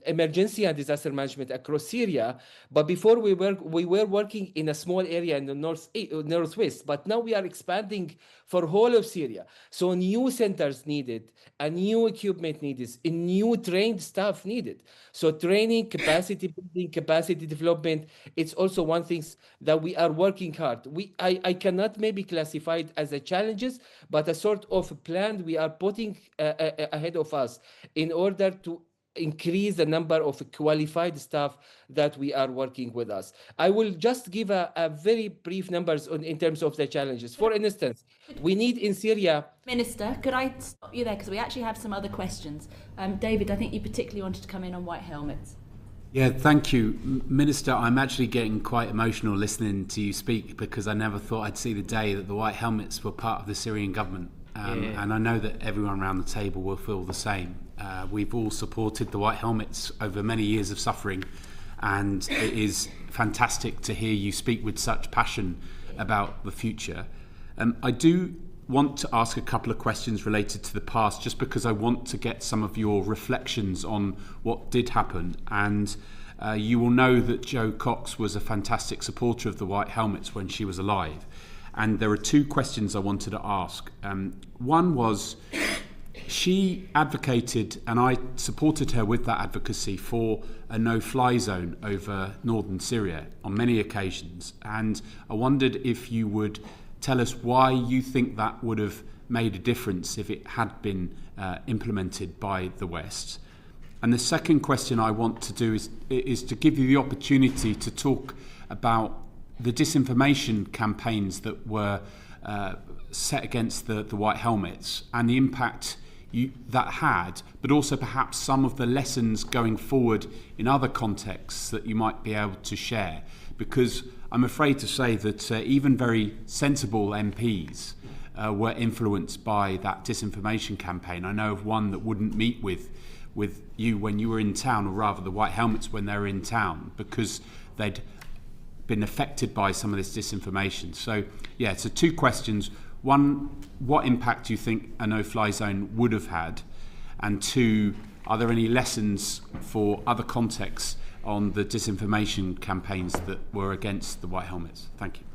emergency and disaster management across Syria. But before we were working in a small area in the northwest, but now we are expanding for whole of Syria. So new centers needed, a new equipment needed, a new trained staff needed. So training, capacity building, capacity development, it's also one thing that we are working hard. I cannot maybe classify it as a challenges, but a sort of plan we are putting ahead of us in order to increase the number of qualified staff that we are working with us. I will just give a very brief numbers in terms of the challenges. For instance, we need in Syria... Minister, could I stop you there? Because we actually have some other questions. David, I think you particularly wanted to come in on white helmets. Yeah, thank you. Minister, I'm actually getting quite emotional listening to you speak because I never thought I'd see the day that the white helmets were part of the Syrian government. And I know that everyone around the table will feel the same. We've all supported the white helmets over many years of suffering, and it is fantastic to hear you speak with such passion about the future. I do want to ask a couple of questions related to the past, just because I want to get some of your reflections on what did happen. And you will know that Jo Cox was a fantastic supporter of the white helmets when she was alive. And there are two questions I wanted to ask. One was, she advocated, and I supported her with that advocacy, for a no-fly zone over northern Syria on many occasions. And I wondered if you would tell us why you think that would have made a difference if it had been implemented by the West. And the second question I want to do is to give you the opportunity to talk about the disinformation campaigns that were set against the white helmets and the impact that had, but also perhaps some of the lessons going forward in other contexts that you might be able to share? Because I'm afraid to say that even very sensible MPs were influenced by that disinformation campaign. I know of one that wouldn't meet with you when you were in town, or rather the White Helmets when they were in town, because they'd been affected by some of this disinformation. So yeah, so two questions. One, what impact do you think a no-fly zone would have had? And two, are there any lessons for other contexts on the disinformation campaigns that were against the White Helmets? Thank you.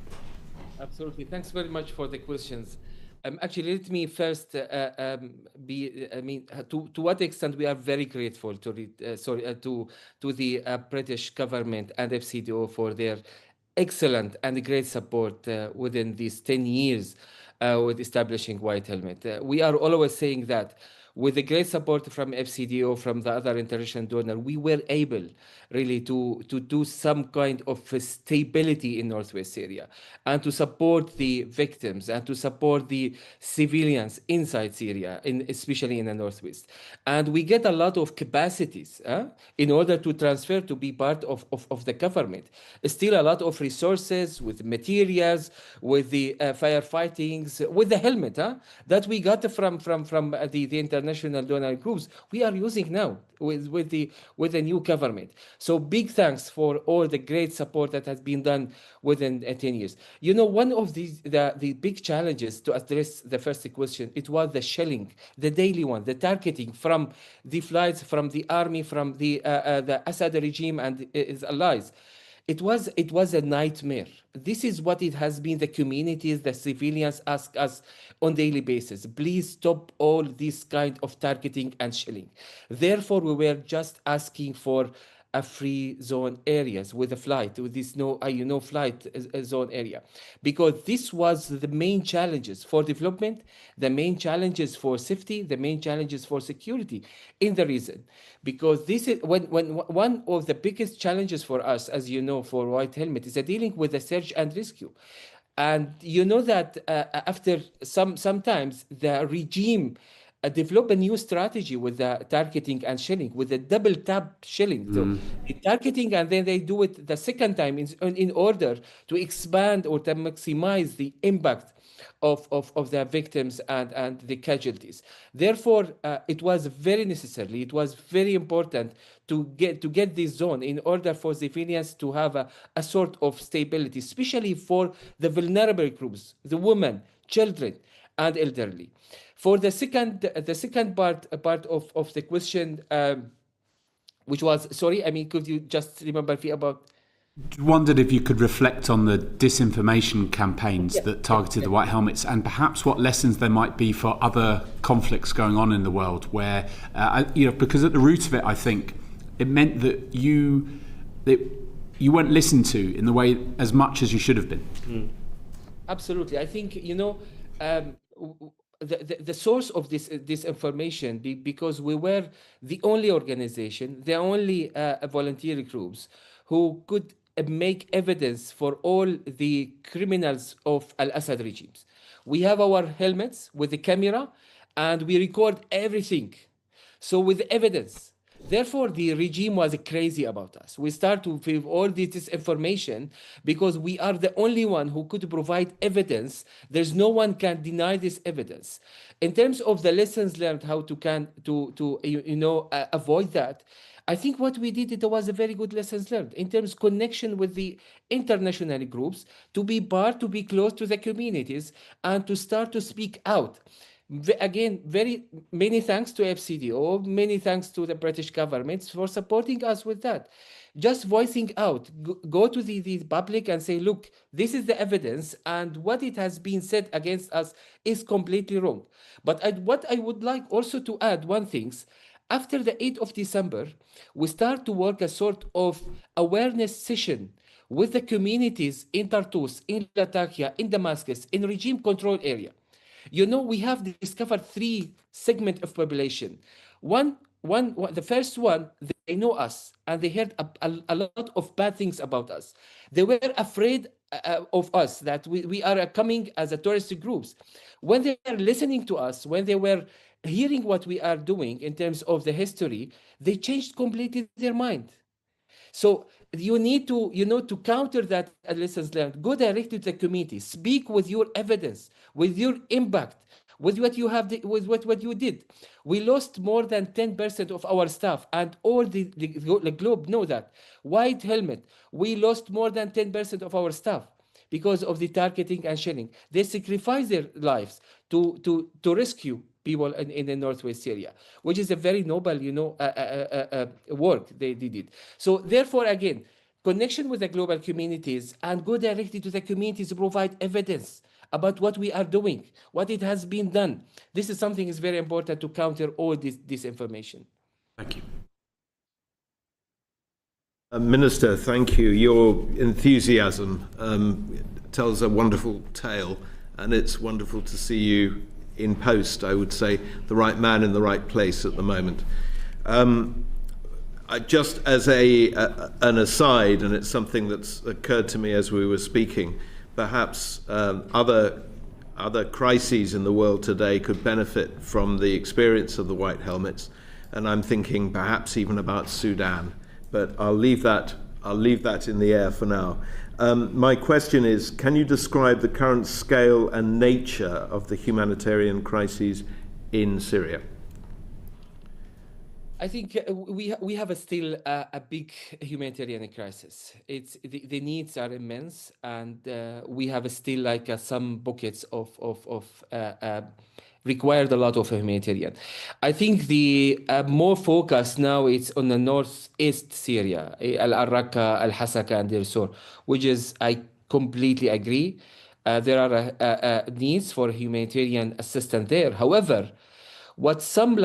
Absolutely. Thanks very much for the questions. Actually, let me first to what extent we are very grateful to the British government and FCDO for their excellent and great support within these 10 years with establishing White Helmet. We are always saying that with the great support from FCDO, from the other international donor, we were able really to do some kind of stability in Northwest Syria and to support the victims and to support the civilians inside Syria, especially in the Northwest. And we get a lot of capacities in order to transfer to be part of the government. Still a lot of resources with materials, with the firefightings, with the helmet that we got from the international donor groups, we are using now with the new government. So big thanks for all the great support that has been done within 10 years. You know, one of the big challenges to address the first question, it was the shelling, the daily one, the targeting from the flights, from the army, from the Assad regime and its allies. It was a nightmare. This is what it has been. The communities, the civilians ask us on daily basis, please stop all this kind of targeting and shelling. Therefore, we were just asking for a free zone areas with a flight, with this no flight zone area, because this was the main challenges for development, the main challenges for safety, the main challenges for security in the region. Because this is when one of the biggest challenges for us, as you know, for White Helmet, is dealing with the search and rescue. And you know that after sometimes the regime develop a new strategy with the targeting and shelling, with the double tap shelling. So the targeting, and then they do it the second time in order to expand or to maximize the impact of the victims and the casualties. Therefore, it was very necessary, it was very important to get this zone in order for civilians to have a sort of stability, especially for the vulnerable groups, the women, children, and elderly. For the second part of the question, which was, sorry, I mean, could you just remember about? Wondered if you could reflect on the disinformation campaigns that targeted the White Helmets, and perhaps what lessons there might be for other conflicts going on in the world, where because at the root of it, I think it meant that you weren't listened to in the way as much as you should have been. Absolutely, I think the source of this information, because we were the only organization, the only volunteer groups who could make evidence for all the criminals of al-Assad regimes. We have our helmets with the camera and we record everything. So with evidence. Therefore, the regime was crazy about us. We start to give all this information because we are the only one who could provide evidence. There's no one can deny this evidence. In terms of the lessons learned, how to avoid that, I think what we did, it was a very good lessons learned in terms of connection with the international groups, to be close to the communities and to start to speak out. Again, very many thanks to FCDO, many thanks to the British government for supporting us with that. Just voicing out, go to the public and say, look, this is the evidence, and what it has been said against us is completely wrong. But what I would like also to add one thing, after the 8th of December, we start to work a sort of awareness session with the communities in Tartus, in Latakia, in Damascus, in regime control area. You know, we have discovered 3 segments of population. The first one, they know us and they heard a lot of bad things about us. They were afraid of us, that we are coming as a terrorist groups. When they were listening to us, when they were hearing what we are doing in terms of the history, they changed completely their mind. So you need to, to counter that lessons learned. Go directly to the community. Speak with your evidence, with your impact, with what you have, with what you did. We lost more than 10% of our staff, and all the globe know that. White Helmet, we lost more than 10% of our staff because of the targeting and shelling. They sacrificed their lives to rescue people in the northwest Syria, which is a very noble, work they did. So therefore, again, connection with the global communities and go directly to the communities to provide evidence about what we are doing, what it has been done. This is something is very important to counter all this disinformation. Thank you. Minister, thank you. Your enthusiasm tells a wonderful tale, and it's wonderful to see you in post, I would say, the right man in the right place at the moment. Just as an aside, and it's something that's occurred to me as we were speaking, perhaps other crises in the world today could benefit from the experience of the White Helmets, and I'm thinking perhaps even about Sudan. But I'll leave that in the air for now. My question is, can you describe the current scale and nature of the humanitarian crises in Syria? I think we have still a big humanitarian crisis. The needs are immense, and we have still some buckets of required a lot of humanitarian. I think the more focus now is on the northeast Syria, al-Raqqa, al-Hasaka, and Deir Zor, which is, I completely agree. There are needs for humanitarian assistance there. However, what some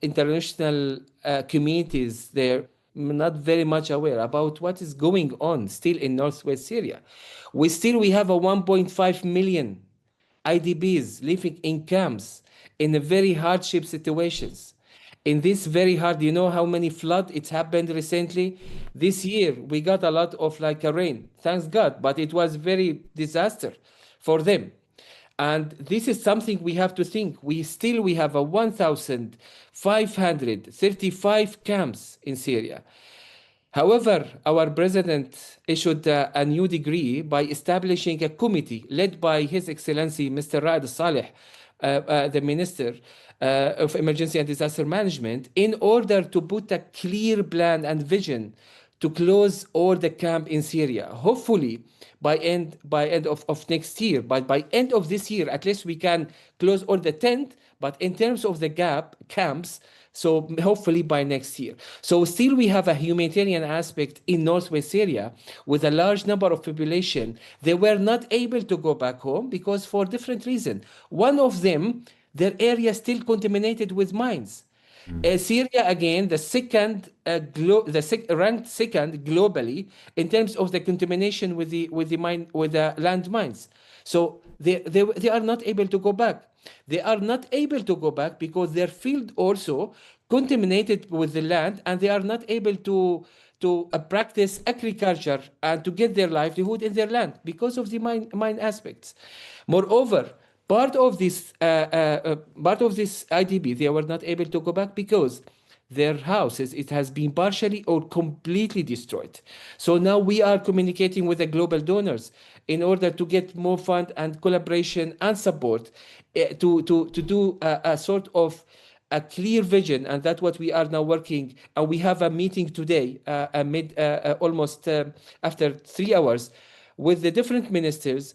international communities, they're not very much aware about what is going on still in northwest Syria. We have a 1.5 million IDPs living in camps in a very hardship situations. In this very hard, you know how many flood it's happened recently? This year, we got a lot of rain, thanks God, but it was very disaster for them. And this is something we have to think. We have a 1,535 camps in Syria. However, our president issued a new decree by establishing a committee led by His Excellency Mr. Raed Saleh, the Minister of Emergency and Disaster Management, in order to put a clear plan and vision to close all the camp in Syria. Hopefully, by end of next year, but by end of this year, at least we can close all the tent. But in terms of the camps, so hopefully by next year. So still we have a humanitarian aspect in northwest Syria with a large number of population. They were not able to go back home because for different reasons. One of them, their area still contaminated with mines. Syria, again, the ranked second globally in terms of the contamination with the land mines. So they are not able to go back. They are not able to go back because their field also contaminated with the land, and they are not able to practice agriculture and to get their livelihood in their land because of the mine aspects. Moreover, part of this IDP, they were not able to go back because their houses, it has been partially or completely destroyed. So now we are communicating with the global donors in order to get more fund and collaboration and support to do a sort of a clear vision, and that's what we are now working. And we have a meeting today, almost after 3 hours, with the different ministries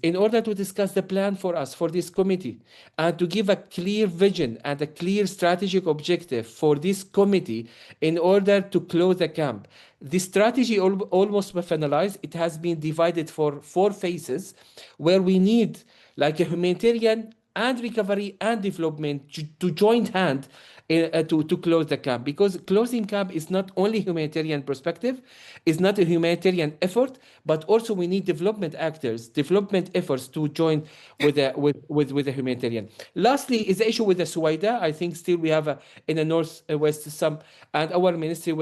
in order to discuss the plan for us, for this committee, and to give a clear vision and a clear strategic objective for this committee in order to close the camp. The strategy almost finalized. It has been divided for 4 phases where we need a humanitarian and recovery and development to join hand to close the camp, because closing camp is not only humanitarian perspective, it's not a humanitarian effort, but also we need development efforts to join with the humanitarian. Lastly is the issue with the Suwaida. I think still we have in the northwest some, and our ministry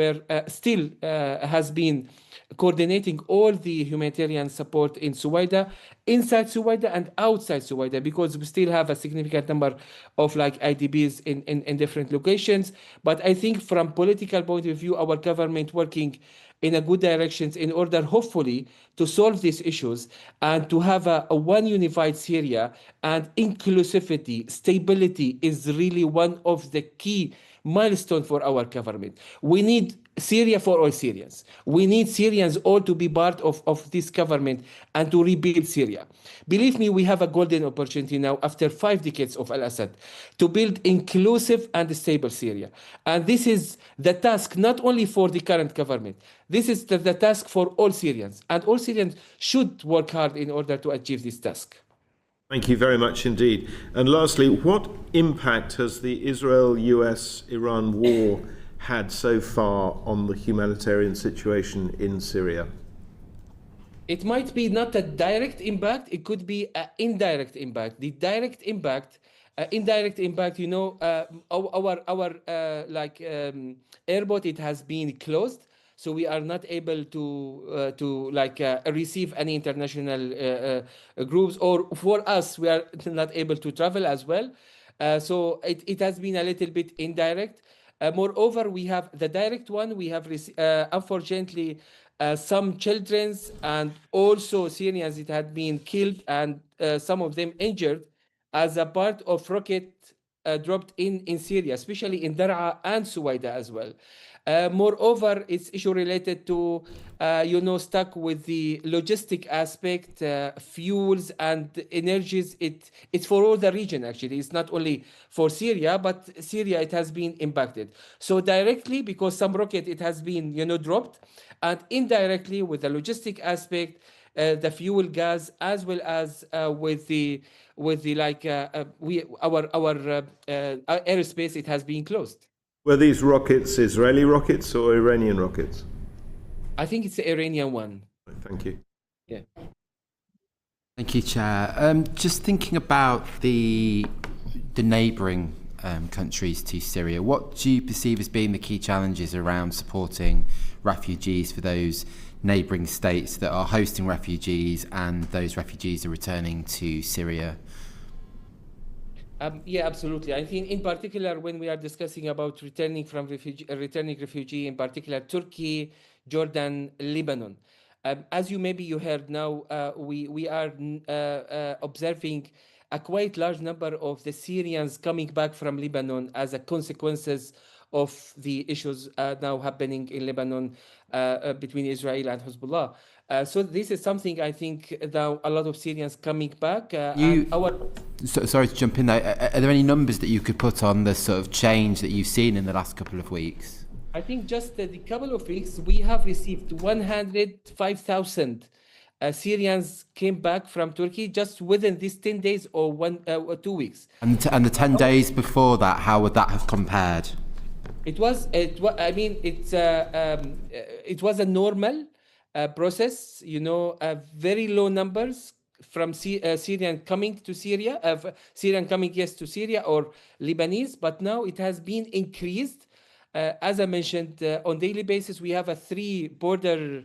has been coordinating all the humanitarian support in Suwaida inside Suwaida and outside Suwaida, because we still have a significant number of like IDPs in different locations. But I think from political point of view, our government working in a good directions in order, hopefully, to solve these issues and to have a one unified Syria. And inclusivity, stability is really one of the key milestones for our government. We need Syria for all Syrians. We need Syrians all to be part of this government and to rebuild Syria. Believe me, we have a golden opportunity now after 5 decades of al-Assad to build inclusive and stable Syria. And this is the task not only for the current government, this is the task for all Syrians. And all Syrians should work hard in order to achieve this task. Thank you very much indeed. And lastly, what impact has the Israel-US-Iran war had so far on the humanitarian situation in Syria? It might be not a direct impact, it could be an indirect impact. The direct impact, indirect impact, you know, our airport, it has been closed. So we are not able to receive any international groups, or for us, we are not able to travel as well. So it has been a little bit indirect. Moreover, we have the direct one. We have, unfortunately, some children and also Syrians that had been killed and some of them injured as a part of rocket dropped in Syria, especially in Dar'a and Suwaida as well. Moreover, it's issue related to, stuck with the logistic aspect, fuels and energies. It's for all the region, actually. It's not only for Syria, but Syria, it has been impacted. So directly, because some rocket, it has been, dropped, and indirectly with the logistic aspect, the fuel, gas, as well as with the airspace, it has been closed. Were these rockets Israeli rockets or Iranian rockets? I think it's the Iranian one. Thank you. Yeah. Thank you, Chair. Just thinking about the neighbouring countries to Syria, what do you perceive as being the key challenges around supporting refugees for those neighbouring states that are hosting refugees and those refugees are returning to Syria? Yeah, absolutely. I think in particular, when we are discussing about returning refugee, in particular, Turkey, Jordan, Lebanon. As you heard now, we are observing a quite large number of the Syrians coming back from Lebanon as a consequences of the issues now happening in Lebanon between Israel and Hezbollah. So this is something I think now a lot of Syrians coming back. Sorry to jump in there. Are there any numbers that you could put on the sort of change that you've seen in the last couple of weeks? I think just the couple of weeks, we have received 105,000 Syrians came back from Turkey just within these 10 days or 2 weeks. And the 10 days before that, how would that have compared? It was a normal process, very low numbers from Syrian coming to Syria, Syrian coming, yes, to Syria or Lebanese, but now it has been increased. As I mentioned, on daily basis, we have 3 border,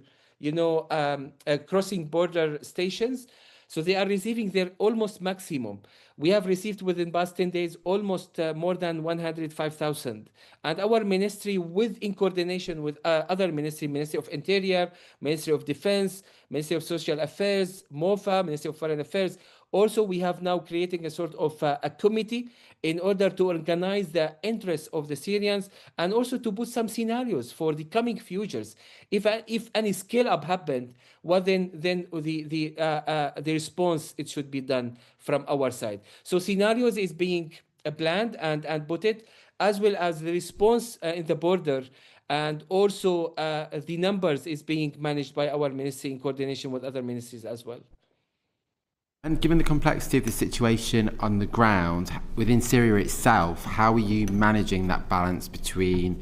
crossing border stations. So they are receiving their almost maximum. We have received within the past 10 days almost more than 105,000. And our ministry, in coordination with other ministry, Ministry of Interior, Ministry of Defense, Ministry of Social Affairs, MOFA, Ministry of Foreign Affairs, also we have now creating a sort of a committee in order to organize the interests of the Syrians and also to put some scenarios for the coming futures. If any scale up happened, well then the response, it should be done from our side. So scenarios is being planned and put it, as well as the response in the border, and also the numbers is being managed by our ministry in coordination with other ministries as well. And given the complexity of the situation on the ground within Syria itself, how are you managing that balance between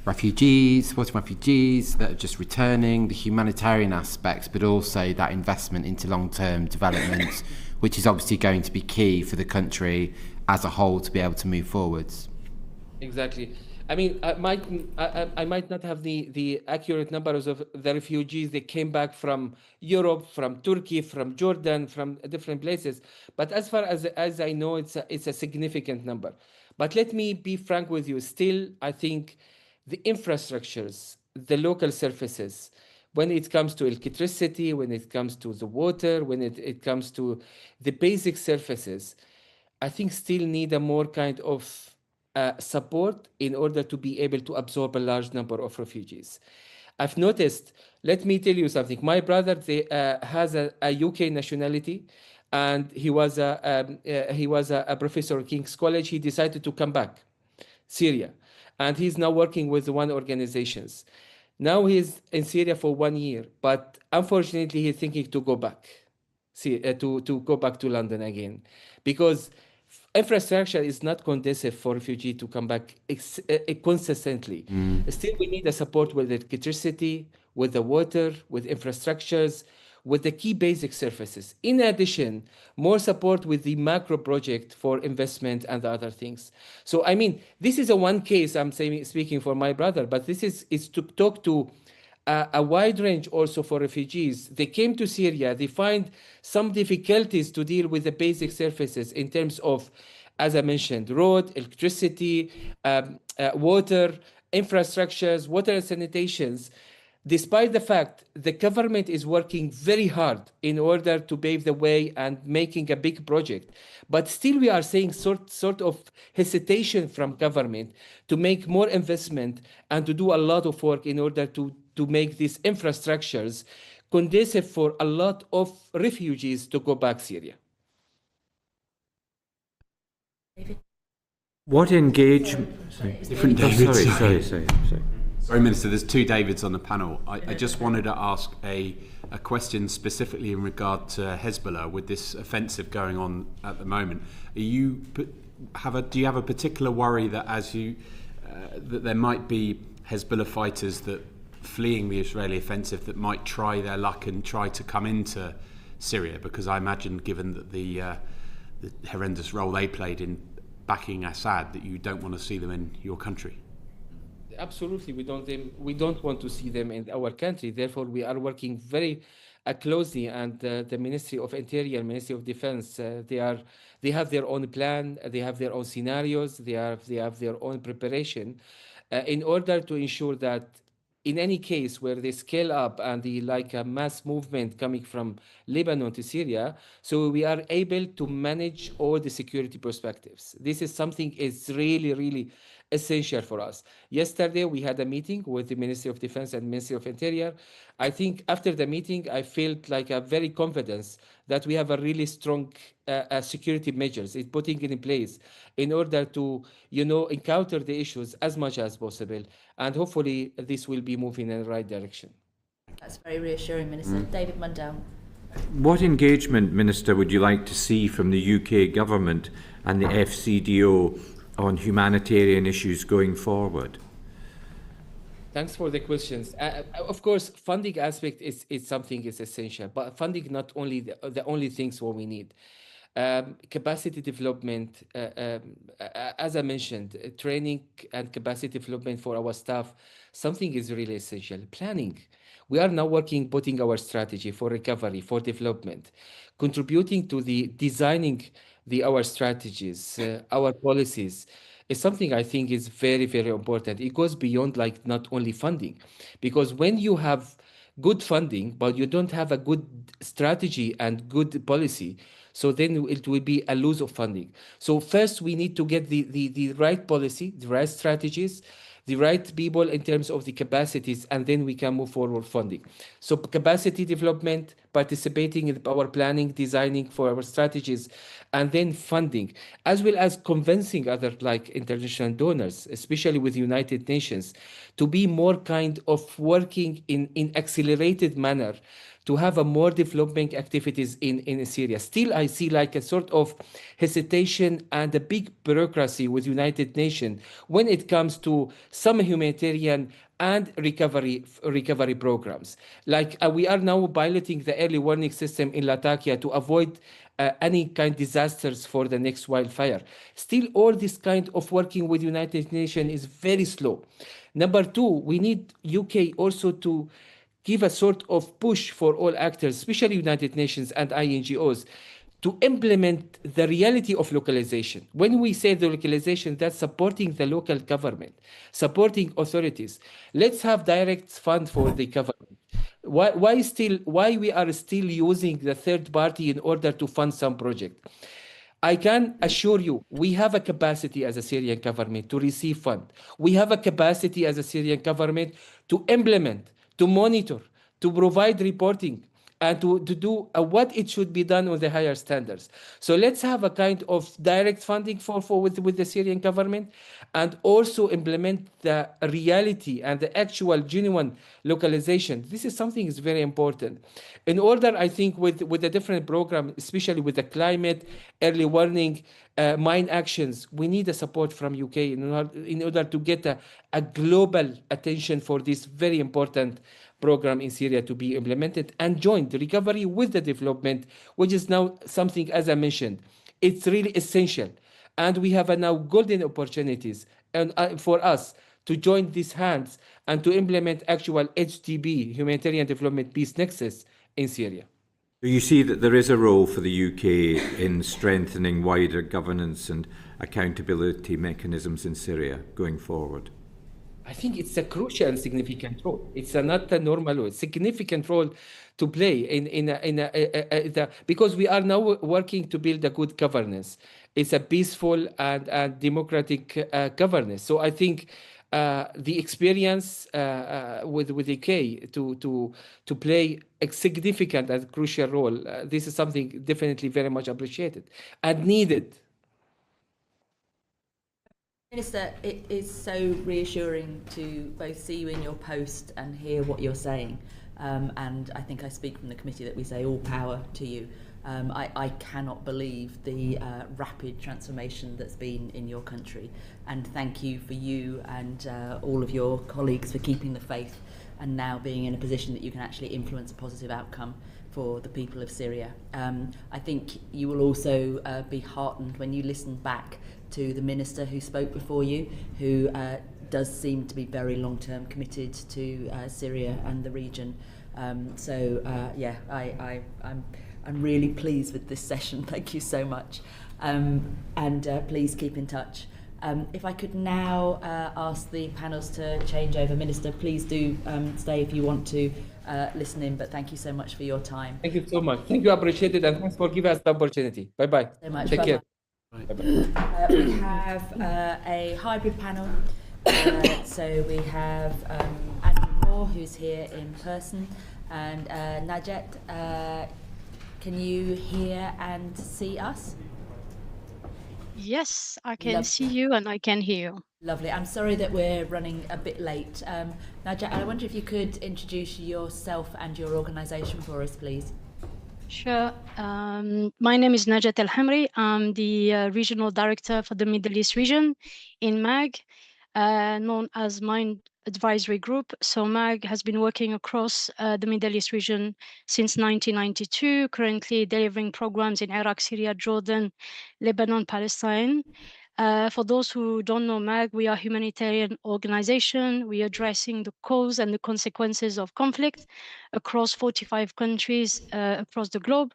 supporting refugees that are just returning, the humanitarian aspects, but also that investment into long-term development, which is obviously going to be key for the country as a whole to be able to move forwards? Exactly. I mean, I might not have the accurate numbers of the refugees that came back from Europe, from Turkey, from Jordan, from different places. But as far as I know, it's a significant number. But let me be frank with you. Still, I think the infrastructures, the local services, when it comes to electricity, when it comes to the water, when it comes to the basic services, I think still need a more kind of support in order to be able to absorb a large number of refugees. I've noticed, let me tell you something. My brother has a UK nationality, and he was a professor at King's College. He decided to come back, Syria, and he's now working with one organizations. Now he's in Syria for 1 year, but unfortunately he's thinking to go back, to go back to London again, because infrastructure is not conducive for refugee to come back consistently. Still, we need the support with electricity, with the water, with infrastructures, with the key basic services. In addition, more support with the macro project for investment and the other things. So, I mean, this is a one case I'm saying, speaking for my brother, but this is to talk to a wide range also for refugees. They came to Syria, they find some difficulties to deal with the basic services in terms of, as I mentioned, road, electricity, water, infrastructures, water and sanitations. Despite the fact the government is working very hard in order to pave the way and making a big project, but still we are seeing sort of hesitation from government to make more investment and to do a lot of work in order to make these infrastructures conducive for a lot of refugees to go back Syria. What engagement? Different Davids. Sorry. Sorry, Minister, there's two Davids on the panel. I just wanted to ask a question specifically in regard to Hezbollah with this offensive going on at the moment. Do you have a particular worry that that there might be Hezbollah fighters that fleeing the Israeli offensive that might try their luck and try to come into Syria? Because I imagine, given that the horrendous role they played in backing Assad, that you don't want to see them in your country. Absolutely, we don't want to see them in our country. Therefore, we are working very closely, and the Ministry of Interior, Ministry of Defense, they have their own plan, they have their own scenarios, they have their own preparation, in order to ensure that in any case where they scale up and like a mass movement coming from Lebanon to Syria, so we are able to manage all the security perspectives. This is something is really, really essential for us. Yesterday, we had a meeting with the Ministry of Defense and Ministry of Interior. I think after the meeting, I felt like a very confidence that we have a really strong security measures it's putting in place in order to, encounter the issues as much as possible. And hopefully this will be moving in the right direction. That's very reassuring, Minister. David Mundell. What engagement, Minister, would you like to see from the UK government and the FCDO on humanitarian issues going forward? Thanks for the questions. Of course, funding aspect is something is essential, but funding not only the only things what we need. Capacity development, as I mentioned, training and capacity development for our staff, something is really essential. Planning. We are now putting our strategy for recovery, for development, contributing to the designing our strategies, our policies, is something I think is very, very important. It goes beyond like not only funding, because when you have good funding, but you don't have a good strategy and good policy, so then it will be a loss of funding. So first we need to get the right policy, the right strategies, the right people in terms of the capacities, and then we can move forward funding. So capacity development, participating in our planning, designing for our strategies, and then funding, as well as convincing other like international donors, especially with United Nations, to be more kind of working in accelerated manner to have a more development activities in Syria. Still, I see like a sort of hesitation and a big bureaucracy with United Nations when it comes to some humanitarian and recovery programs. Like we are now piloting the early warning system in Latakia to avoid any kind of disasters for the next wildfire. Still, all this kind of working with United Nations is very slow. Number two, we need UK also to give a sort of push for all actors, especially United Nations and INGOs, to implement the reality of localization. When we say the localization, that's supporting the local government, supporting authorities. Let's have direct fund for the government. Why we are still using the third party in order to fund some project? I can assure you, we have a capacity as a Syrian government to receive fund. We have a capacity as a Syrian government to implement, to monitor, to provide reporting, and to do what it should be done on the higher standards. So let's have a kind of direct funding with the Syrian government, and also implement the reality and the actual genuine localization. This is something that's very important. In order, I think, with the different program, especially with the climate, early warning, mine actions, we need the support from UK in order to get a global attention for this very important program in Syria to be implemented and join the recovery with the development, which is now something, as I mentioned, it's really essential. And we have now golden opportunities and for us to join these hands and to implement actual HDP, Humanitarian Development Peace Nexus, in Syria. Do you see that there is a role for the UK in strengthening wider governance and accountability mechanisms in Syria going forward? I think it's a crucial and significant role. It's not a normal role. It's a significant role to play because we are now working to build a good governance. It's a peaceful and democratic governance. So I think the experience with the UK to play a significant and crucial role, this is something definitely very much appreciated and needed. Minister, it is so reassuring to both see you in your post and hear what you're saying. And I think I speak from the committee that we say all power to you. I cannot believe the rapid transformation that's been in your country. And thank you for you and all of your colleagues for keeping the faith and now being in a position that you can actually influence a positive outcome for the people of Syria. I think you will also be heartened when you listen back to the minister who spoke before you, who does seem to be very long-term committed to Syria and the region. I'm really pleased with this session. Thank you so much. And please keep in touch. If I could now ask the panels to change over. Minister, please do stay if you want to listen in, but thank you so much for your time. Thank you so much. Thank you, appreciate it, and thanks for giving us the opportunity. Bye-bye. So much. Take care. We have a hybrid panel. So we have Ahmed, who's here in person, and Najat. Can you hear and see us? Yes, I can see you and I can hear you. Lovely. I'm sorry that we're running a bit late. Najat, I wonder if you could introduce yourself and your organisation for us, please. Sure. My name is Najat el-Hamri. I'm the Regional Director for the Middle East region in MAG, known as Mine Advisory Group. So MAG has been working across the Middle East region since 1992, currently delivering programs in Iraq, Syria, Jordan, Lebanon, Palestine. For those who don't know MAG, we are a humanitarian organization. We are addressing the cause and the consequences of conflict across 45 countries across the globe.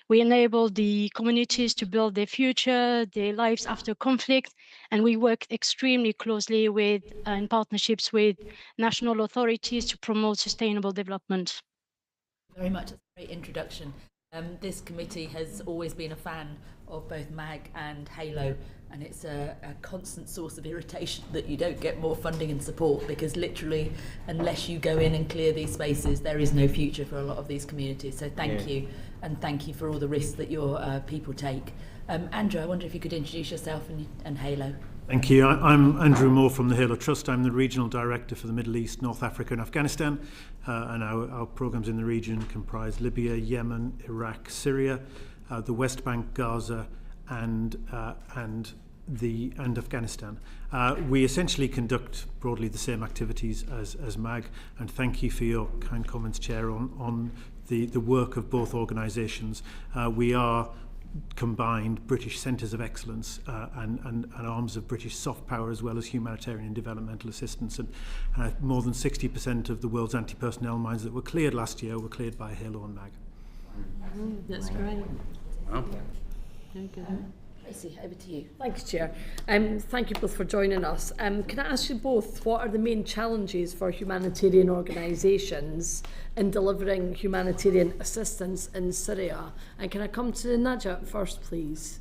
We enable the communities to build their future, their lives after conflict, and we work extremely closely with, in partnerships with national authorities to promote sustainable development. Very much. That's a great introduction. This committee has always been a fan of both MAG and HALO, and it's a constant source of irritation that you don't get more funding and support, because literally, unless you go in and clear these spaces, there is no future for a lot of these communities. So thank you, and thank you for all the risks that your people take. Andrew, I wonder if you could introduce yourself and HALO. Thank you. I'm Andrew Moore from the Halo Trust. I'm the Regional Director for the Middle East, North Africa and Afghanistan. And our programmes in the region comprise Libya, Yemen, Iraq, Syria, the West Bank, Gaza and Afghanistan. We essentially conduct broadly the same activities as MAG, and thank you for your kind comments, Chair, on the work of both organisations. We are combined British centres of excellence and arms of British soft power, as well as humanitarian and developmental assistance. And more than 60% of the world's anti-personnel mines that were cleared last year were cleared by Halo and MAG. That's great. Wow. Very good. Tracy, over to you. Thanks, Chair. Thank you both for joining us. Can I ask you both, what are the main challenges for humanitarian organisations in delivering humanitarian assistance in Syria? And can I come to Najat first, please?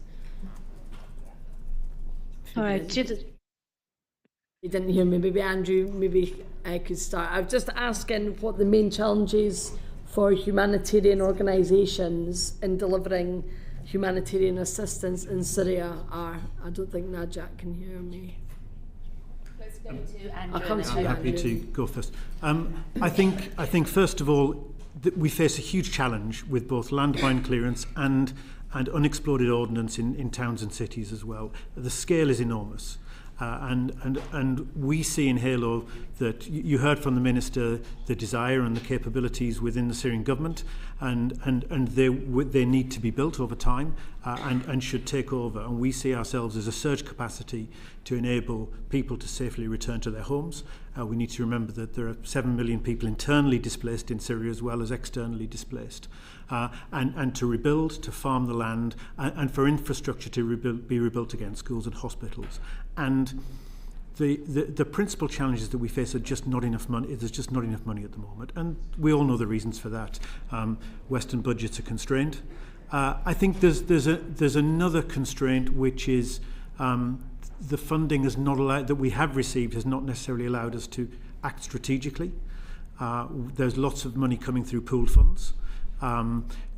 All right. You didn't hear me. Maybe Andrew, maybe I could start. I was just asking what the main challenges for humanitarian organisations in delivering humanitarian assistance in Syria are. I don't think Najat can hear me. Let's go to Andrew. I'll come to you, Happy Andrew. to go first. I think first of all that we face a huge challenge with both landmine clearance and unexploded ordnance in towns and cities as well. The scale is enormous. And we see in Halo that you heard from the Minister the desire and the capabilities within the Syrian government, and they need to be built over time and should take over. And we see ourselves as a surge capacity to enable people to safely return to their homes. We need to remember that there are 7 million people internally displaced in Syria as well as externally displaced. And to rebuild, to farm the land, and for infrastructure to be rebuilt again, schools and hospitals. And the principal challenges that we face are just not enough money. There's just not enough money at the moment, and we all know the reasons for that. Western budgets are constrained. I think there's another constraint, which is the funding has not allowed, that we have received has not necessarily allowed us to act strategically. There's lots of money coming through pooled funds.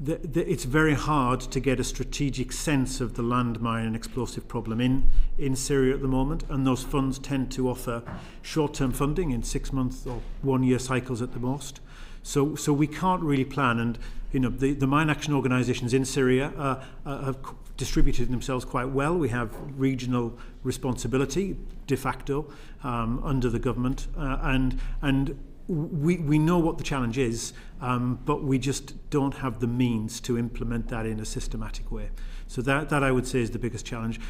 It's very hard to get a strategic sense of the landmine and explosive problem in Syria at the moment, and those funds tend to offer short-term funding in 6-month or 1-year cycles at the most. So we can't really plan, and the mine action organisations in Syria have distributed themselves quite well. We have regional responsibility de facto under the government, and we know what the challenge is, but we just don't have the means to implement that in a systematic way. So that I would say is the biggest challenge.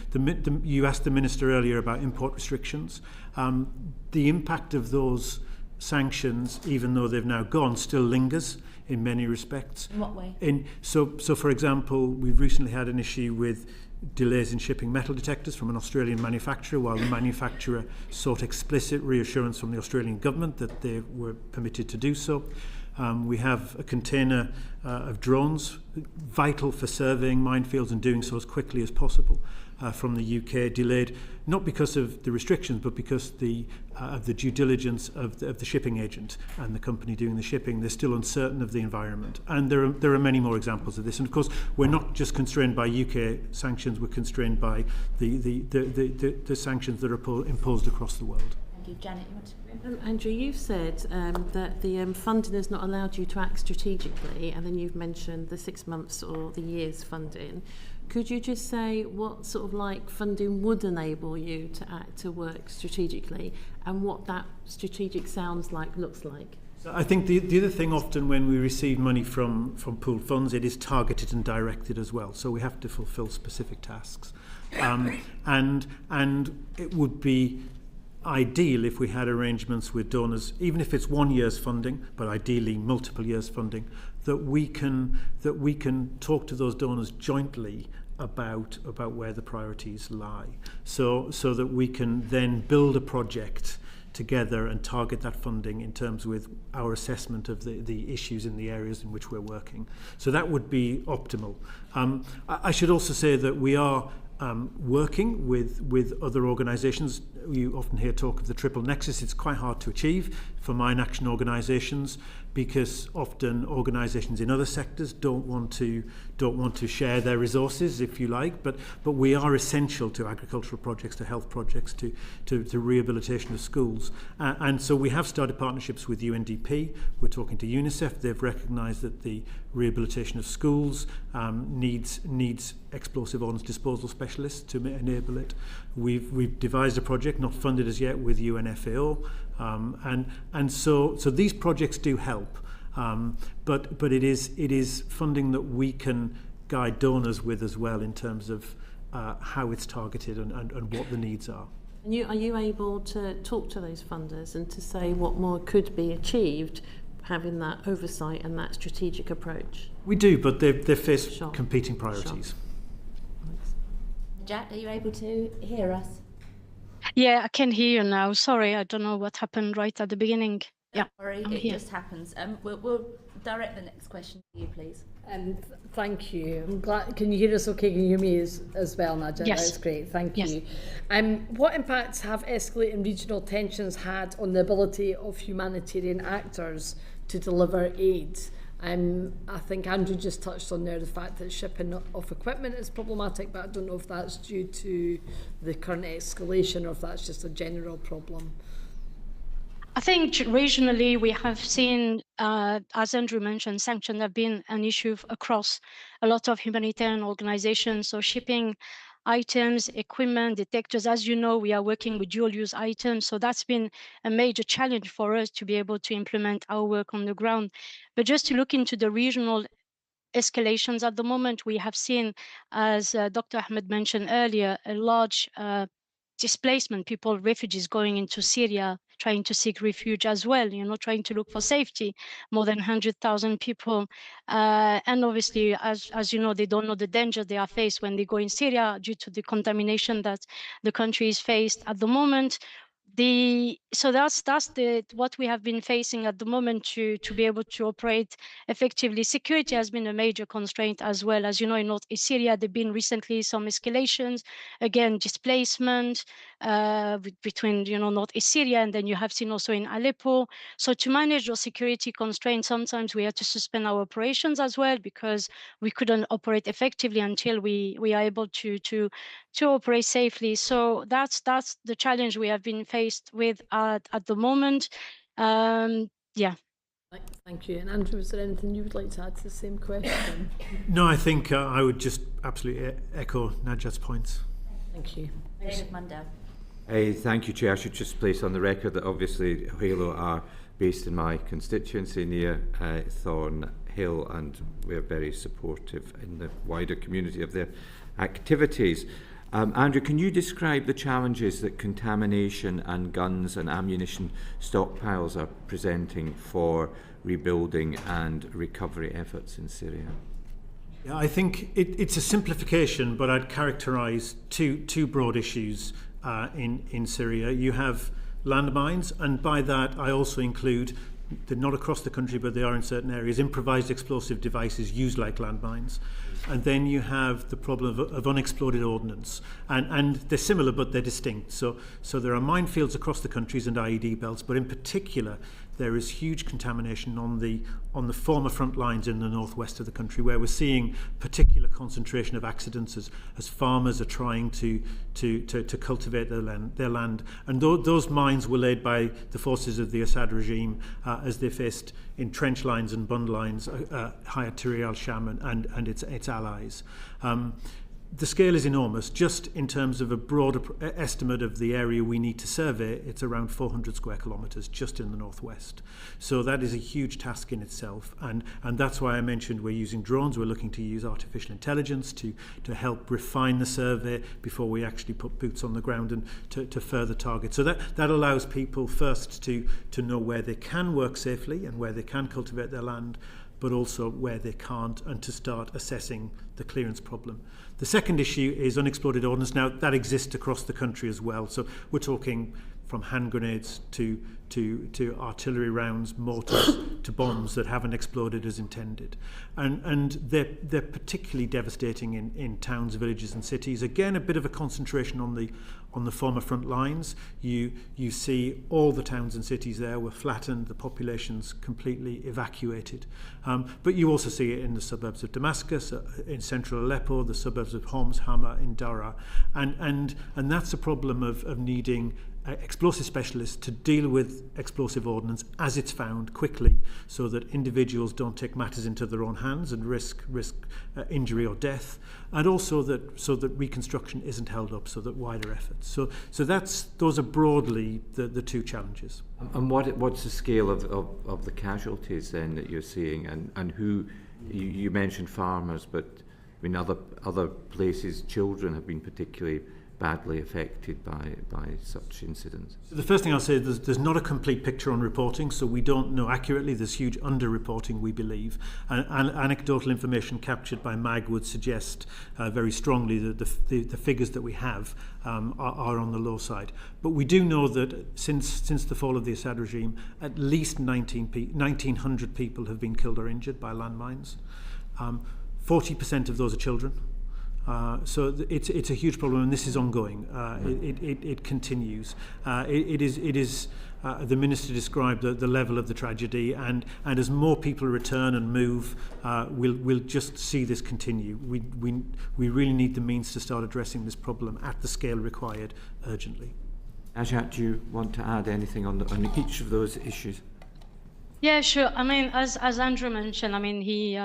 You asked the Minister earlier about import restrictions. The impact of those sanctions, even though they've now gone, still lingers in many respects. In what way? So for example, we've recently had an issue with delays in shipping metal detectors from an Australian manufacturer, while the manufacturer sought explicit reassurance from the Australian government that they were permitted to do so. We have a container of drones, vital for surveying minefields and doing so as quickly as possible, from the UK, delayed not because of the restrictions, but because of the due diligence of the shipping agent and the company doing the shipping. They're still uncertain of the environment, and there are many more examples of this. And of course, we're not just constrained by UK sanctions; we're constrained by the sanctions that are imposed across the world. Thank you, Janet. You want to? Andrew, you've said that the funding has not allowed you to act strategically, and then you've mentioned the 6 months or the year's funding. Could you just say what sort of like funding would enable you to work strategically, and what that strategic looks like? So I think the other thing, often when we receive money from pooled funds, it is targeted and directed as well. So we have to fulfil specific tasks, and it would be ideal if we had arrangements with donors, even if it's 1 year's funding, but ideally multiple years funding, that we can talk to those donors jointly about where the priorities lie, so that we can then build a project together and target that funding in terms with our assessment of the issues in the areas in which we're working. So that would be optimal. I should also say that we are working with other organisations. You often hear talk of the triple nexus. It's quite hard to achieve. mine action organisations, because often organisations in other sectors don't want to share their resources, if you like, but we are essential to agricultural projects, to health projects, to rehabilitation of schools, and so we have started partnerships with UNDP. We're talking to UNICEF. They've recognised that the rehabilitation of schools needs explosive ordnance disposal specialists to enable it. We've devised a project, not funded as yet, with UNFAO, and so these projects do help, but it is funding that we can guide donors with as well, in terms of how it's targeted and what the needs are. And are you able to talk to those funders and to say what more could be achieved, having that oversight and that strategic approach? We do, but they face competing priorities. Najat, are you able to hear us? Yeah, I can hear you now. Sorry, I don't know what happened right at the beginning. Don't worry, it just happens. We'll direct the next question to you, please. Thank you. I'm glad. Can you hear us okay? Can you hear me as well, Najat? Yes. That's great. Thank Yes. you. What impacts have escalating regional tensions had on the ability of humanitarian actors to deliver aid? I think Andrew just touched on there the fact that shipping of equipment is problematic, but I don't know if that's due to the current escalation or if that's just a general problem. I think regionally we have seen, as Andrew mentioned, sanctions have been an issue across a lot of humanitarian organizations. So shipping items, equipment, detectors, as you know, we are working with dual-use items. So that's been a major challenge for us to be able to implement our work on the ground. But just to look into the regional escalations at the moment, we have seen, as Dr. Ahmed mentioned earlier, a large displacement, people, refugees going into Syria, trying to seek refuge as well, trying to look for safety, more than 100,000 people. And obviously, as you know, they don't know the danger they are faced when they go in Syria due to the contamination that the country is faced at the moment. So that's what we have been facing at the moment to be able to operate effectively. Security has been a major constraint as well. As you know, in Northeast Syria, there have been recently some escalations, again, displacement between Northeast Syria, and then you have seen also in Aleppo. So to manage those security constraints, sometimes we had to suspend our operations as well, because we couldn't operate effectively until we are able to operate safely. So that's the challenge we have been faced with at the moment. Yeah. Thank you. And Andrew, is there anything you would like to add to the same question? No, I think I would just absolutely echo Najat's points. Thank you. David Mundell. Thank you, Chair. I should just place on the record that obviously Halo are based in my constituency near Thornhill, and we're very supportive in the wider community of their activities. Andrew, can you describe the challenges that contamination and guns and ammunition stockpiles are presenting for rebuilding and recovery efforts in Syria? Yeah, I think it's a simplification, but I'd characterise two broad issues in Syria. You have landmines, and by that I also include, they're not across the country, but they are in certain areas, improvised explosive devices used like landmines. And then you have the problem of unexploded ordnance. And they're similar, but they're distinct. So there are minefields across the countries and IED belts, but in particular, there is huge contamination on the former front lines in the northwest of the country, where we're seeing particular concentration of accidents as farmers are trying to cultivate their land. And those mines were laid by the forces of the Assad regime as they faced in trench lines and bund lines Hayat Tahrir al-Sham and its allies. The scale is enormous. Just in terms of a broad estimate of the area we need to survey, it's around 400 square kilometres just in the northwest. So that is a huge task in itself, and that's why I mentioned we're using drones. We're looking to use artificial intelligence to help refine the survey before we actually put boots on the ground and to further target. So that allows people first to know where they can work safely and where they can cultivate their land, but also where they can't, and to start assessing the clearance problem. The second issue is unexploded ordnance. Now, that exists across the country as well. So we're talking hand grenades to artillery rounds, mortars, to bombs that haven't exploded as intended. And they're particularly devastating in towns, villages and cities. Again, a bit of a concentration on the former front lines. You see all the towns and cities there were flattened, the population's completely evacuated. But you also see it in the suburbs of Damascus, in central Aleppo, the suburbs of Homs, Hama, in Dara. And that's a problem of needing explosive specialists to deal with explosive ordnance as it's found quickly, so that individuals don't take matters into their own hands and risk injury or death, and also so that reconstruction isn't held up, so that wider efforts. So those are broadly the two challenges. And what's the scale of the casualties then that you're seeing, and who you mentioned farmers, but I mean other places children have been particularly badly affected by such incidents? The first thing I'll say is there's not a complete picture on reporting, so we don't know accurately. There's huge under-reporting, we believe. And anecdotal information captured by MAG would suggest very strongly that the figures that we have are on the low side. But we do know that since the fall of the Assad regime, at least 1,900 people have been killed or injured by landmines. 40% of those are children. So it's a huge problem, and this is ongoing. It continues. It is the minister described the level of the tragedy, and as more people return and move, we'll just see this continue. We really need the means to start addressing this problem at the scale required urgently. Najat, do you want to add anything on each of those issues? Yeah, sure. I mean, as Andrew mentioned, I mean, he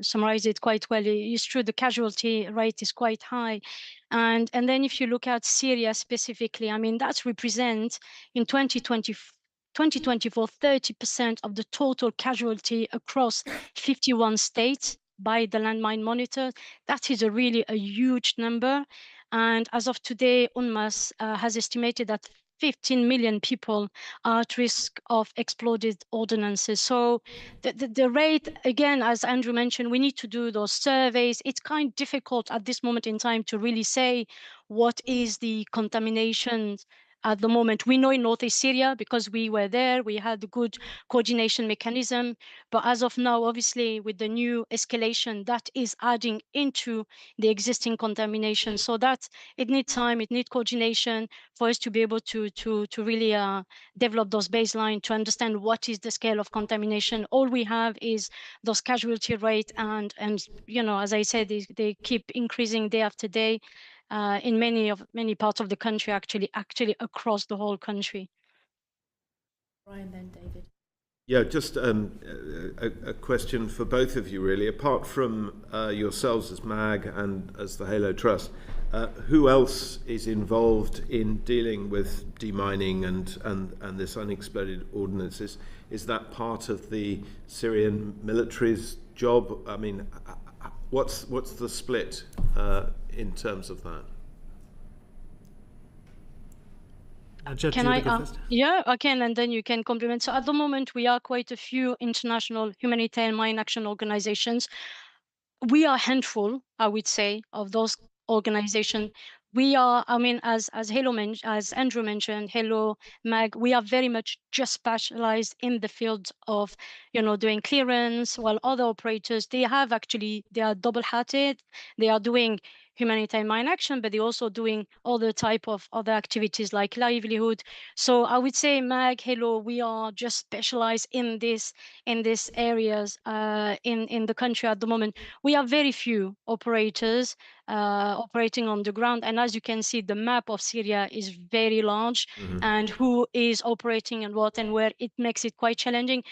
summarized it quite well. It's true, the casualty rate is quite high. And then if you look at Syria specifically, I mean, that represents in 2024, 30% of the total casualty across 51 states by the landmine monitor. That is really a huge number. And as of today, UNMAS has estimated that 15 million people are at risk of exploded ordnances. So the rate, again, as Andrew mentioned, we need to do those surveys. It's kind of difficult at this moment in time to really say what is the contamination at the moment. We know in northeast Syria because we were there, we had a good coordination mechanism. But as of now, obviously, with the new escalation, that is adding into the existing contamination. So that it needs time, it needs coordination for us to be able to really develop those baseline to understand what is the scale of contamination. All we have is those casualty rate, and you know, as I said, they keep increasing day after day. In many parts of the country, actually across the whole country. Brian, then David. Yeah, just a question for both of you, really. Apart from yourselves as MAG and as the Halo Trust, who else is involved in dealing with demining and this unexploded ordnance? Is that part of the Syrian military's job? I mean, what's the split in terms of that? Can I? Yeah, I can, and then you can complement. So at the moment, we are quite a few international humanitarian mine action organizations. We are a handful, I would say, of those organizations. We are, I mean, as Andrew mentioned, Halo, MAG, we are very much just specialized in the field of, you know, doing clearance, while other operators, they are double-hatted. They are doing humanitarian mine action, but they're also doing other type of other activities like livelihood. So I would say MAG, Halo, we are just specialized in these areas in the country at the moment. We have very few operators operating on the ground, and as you can see, the map of Syria is very large, and who is operating and what and where, it makes it quite challenging.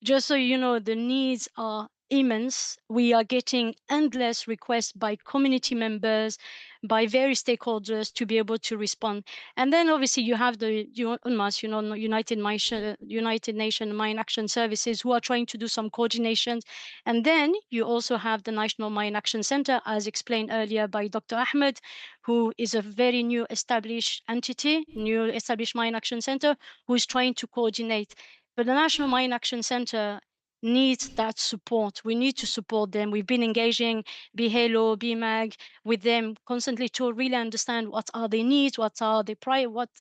Just so you know, the needs are immense. We are getting endless requests by community members, by various stakeholders to be able to respond. And then obviously you have the UNMAS, you know, United Nations Mine Action Services, who are trying to do some coordination. And then you also have the National Mine Action Center, as explained earlier by Dr. Ahmed, who is a very new established entity, new established Mine Action Center, who is trying to coordinate. But the National Mine Action Center needs that support. We need to support them. We've been engaging BHALO, BMAG with them constantly to really understand what are their needs, what are the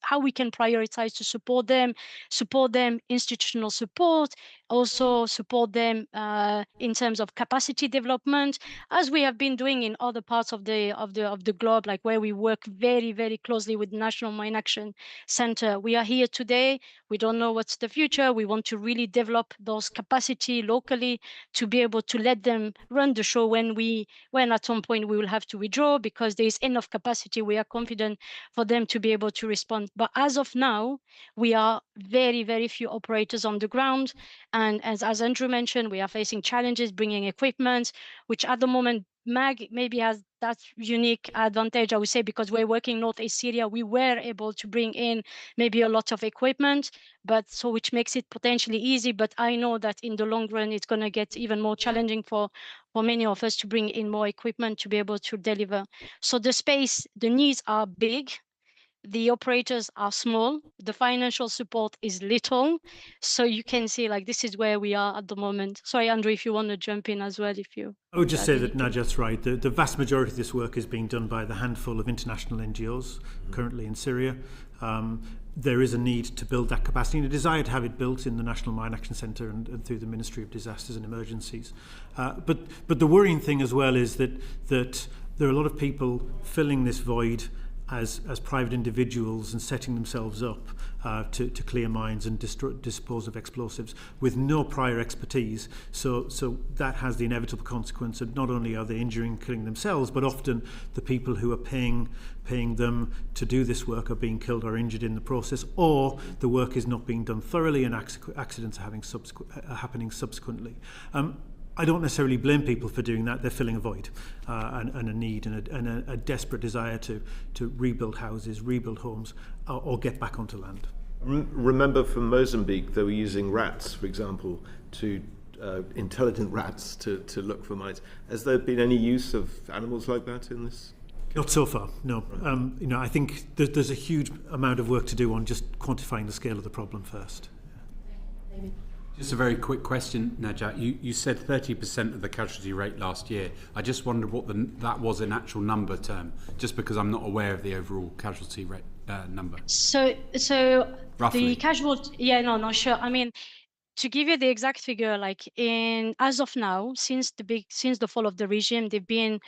how we can prioritize to support them institutional support, also support them in terms of capacity development, as we have been doing in other parts of the globe, like where we work very, very closely with National Mine Action Center. We are here today. We don't know what's the future. We want to really develop those capacity locally to be able to let them run the show when at some point we will have to withdraw, because there is enough capacity. We are confident for them to be able to respond. But as of now, we are very, very few operators on the ground. And as Andrew mentioned, we are facing challenges bringing equipment, which at the moment MAG maybe has that unique advantage, I would say, because we're working Northeast Syria. We were able to bring in maybe a lot of equipment, which makes it potentially easy. But I know that in the long run, it's going to get even more challenging for many of us to bring in more equipment to be able to deliver. So the needs are big. The operators are small, the financial support is little. So you can see, like, this is where we are at the moment. Sorry, Andrew, if you want to jump in as well, if you... I would just say that Najat's right. The vast majority of this work is being done by the handful of international NGOs currently in Syria. There is a need to build that capacity and a desire to have it built in the National Mine Action Centre and through the Ministry of Disasters and Emergencies. But the worrying thing as well is that there are a lot of people filling this void as private individuals and setting themselves up to clear mines and dispose of explosives with no prior expertise. So that has the inevitable consequence of not only are they injuring and killing themselves, but often the people who are paying them to do this work are being killed or injured in the process, or the work is not being done thoroughly and accidents are happening subsequently. I don't necessarily blame people for doing that. They're filling a void and a need and a desperate desire to rebuild houses, rebuild homes, or get back onto land. Remember from Mozambique, they were using rats, for example, intelligent rats to look for mines. Has there been any use of animals like that in this? Not so far, no. I think there's a huge amount of work to do on just quantifying the scale of the problem first. Yeah. Just a very quick question, Najat. You said 30% of the casualty rate last year. I just wondered what that was in actual number term, just because I'm not aware of the overall casualty rate number. So roughly. The casualty, sure. I mean, to give you the exact figure, like as of now, since the fall of the regime, there've been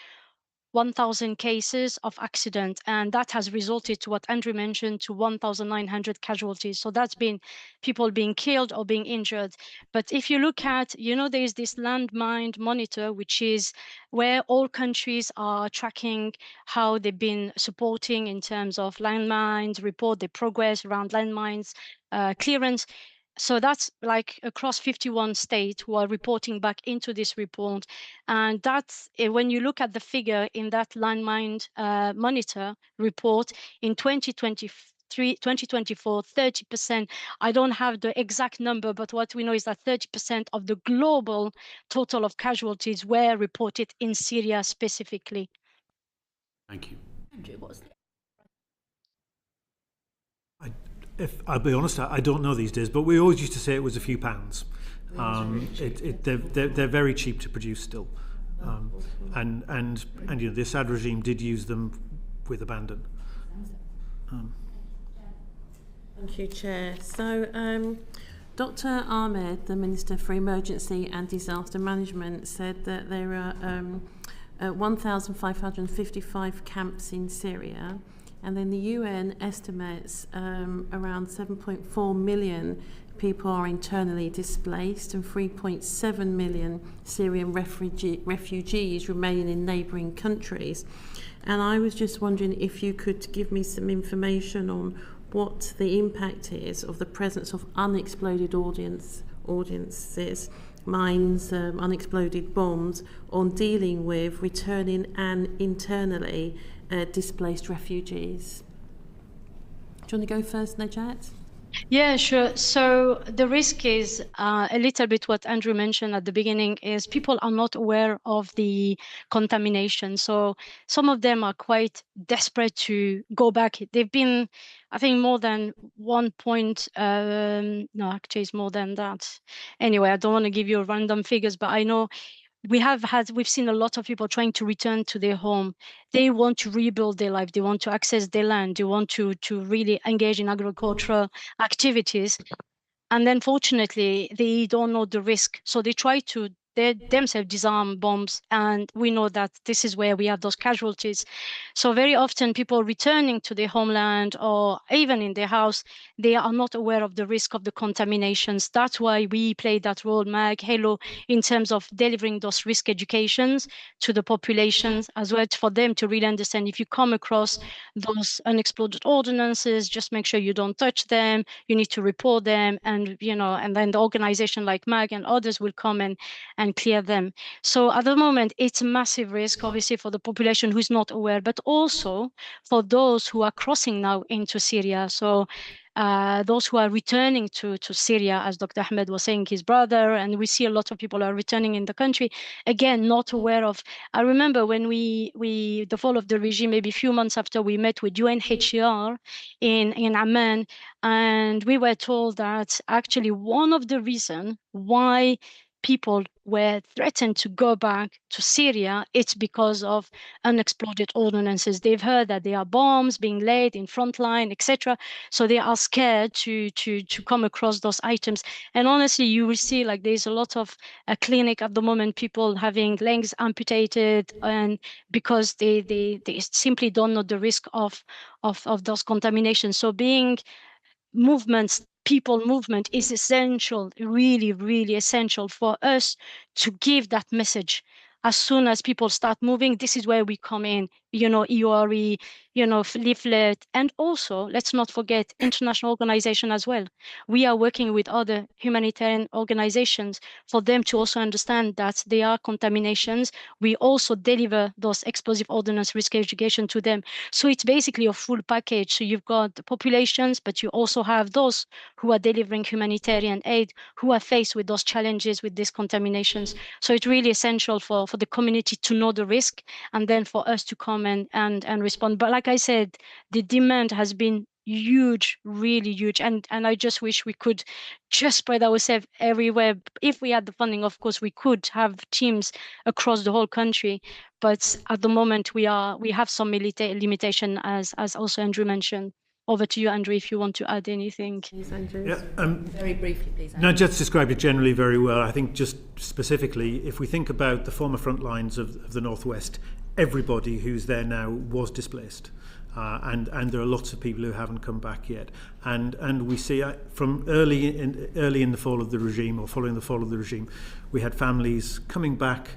1,000 cases of accident, and that has resulted to what Andrew mentioned, to 1,900 casualties. So that's been people being killed or being injured. But if you look at, there is this landmine monitor, which is where all countries are tracking how they've been supporting in terms of landmines, report their progress around landmines clearance. So that's like across 51 states who are reporting back into this report. And that's when you look at the figure in that landmine monitor report in 2024, 30%. I don't have the exact number, but what we know is that 30% of the global total of casualties were reported in Syria specifically. Thank you. Andrew, what's the... If I'll be honest, I don't know these days, but we always used to say it was a few pounds. They're very cheap to produce still, and the Assad regime did use them with abandon. Thank you, Chair. So, Dr. Ahmed, the Minister for Emergency and Disaster Management, said that there are 1,555 camps in Syria. And then the UN estimates around 7.4 million people are internally displaced and 3.7 million Syrian refugees remain in neighbouring countries. And I was just wondering if you could give me some information on what the impact is of the presence of unexploded ordnances, mines, unexploded bombs on dealing with returning and internally displaced refugees. Do you want to go first, Najat? Yeah, sure. So the risk is a little bit what Andrew mentioned at the beginning is people are not aware of the contamination. So some of them are quite desperate to go back. They've been, I think, more than no, actually it's more than that. Anyway, I don't want to give you random figures, but I know we've seen a lot of people trying to return to their home. They want to rebuild their life. They want to access their land. They want to really engage in agricultural activities. And then fortunately, they don't know the risk. So they try to themselves disarm bombs. And we know that this is where we have those casualties. So very often people returning to their homeland or even in their house, they are not aware of the risk of the contaminations. That's why we play that role, MAG, HALO, in terms of delivering those risk educations to the populations as well, for them to really understand if you come across those unexploded ordinances, just make sure you don't touch them. You need to report them, and and then the organization like MAG and others will come and clear them. So at the moment, it's a massive risk, obviously, for the population who's not aware, but also for those who are crossing now into Syria. So those who are returning to Syria, as Dr. Ahmed was saying, his brother, and we see a lot of people are returning in the country, again, not aware of. I remember when the fall of the regime, maybe a few months after, we met with UNHCR in Amman, and we were told that actually one of the reasons why people were threatened to go back to Syria, it's because of unexploded ordinances. They've heard that there are bombs being laid in front line, etc. So they are scared to come across those items. And honestly, you will see like there's a lot of clinic at the moment, people having legs amputated, and because they simply don't know the risk of those contaminations. So people movement is essential, really, really essential for us to give that message. As soon as people start moving, this is where we come in, EORE, leaflet, and also let's not forget international organization as well. We are working with other humanitarian organizations for them to also understand that there are contaminations. We also deliver those explosive ordnance risk education to them. So it's basically a full package. So you've got the populations, but you also have those who are delivering humanitarian aid, who are faced with those challenges with these contaminations. So it's really essential for the community to know the risk, and then for us to come and respond. But like I said, the demand has been huge, really huge, and I just wish we could just spread ourselves everywhere. If we had the funding, of course, we could have teams across the whole country, but at the moment we have some limitation, as also Andrew mentioned. Over to you, Andrew, if you want to add anything. Please, Andrew. Yeah, very briefly, please, Andrew. Najat's described it generally very well. I think just specifically, if we think about the former front lines of the Northwest, everybody who's there now was displaced. And there are lots of people who haven't come back yet. And we see from early in the fall of the regime, or following the fall of the regime, we had families coming back.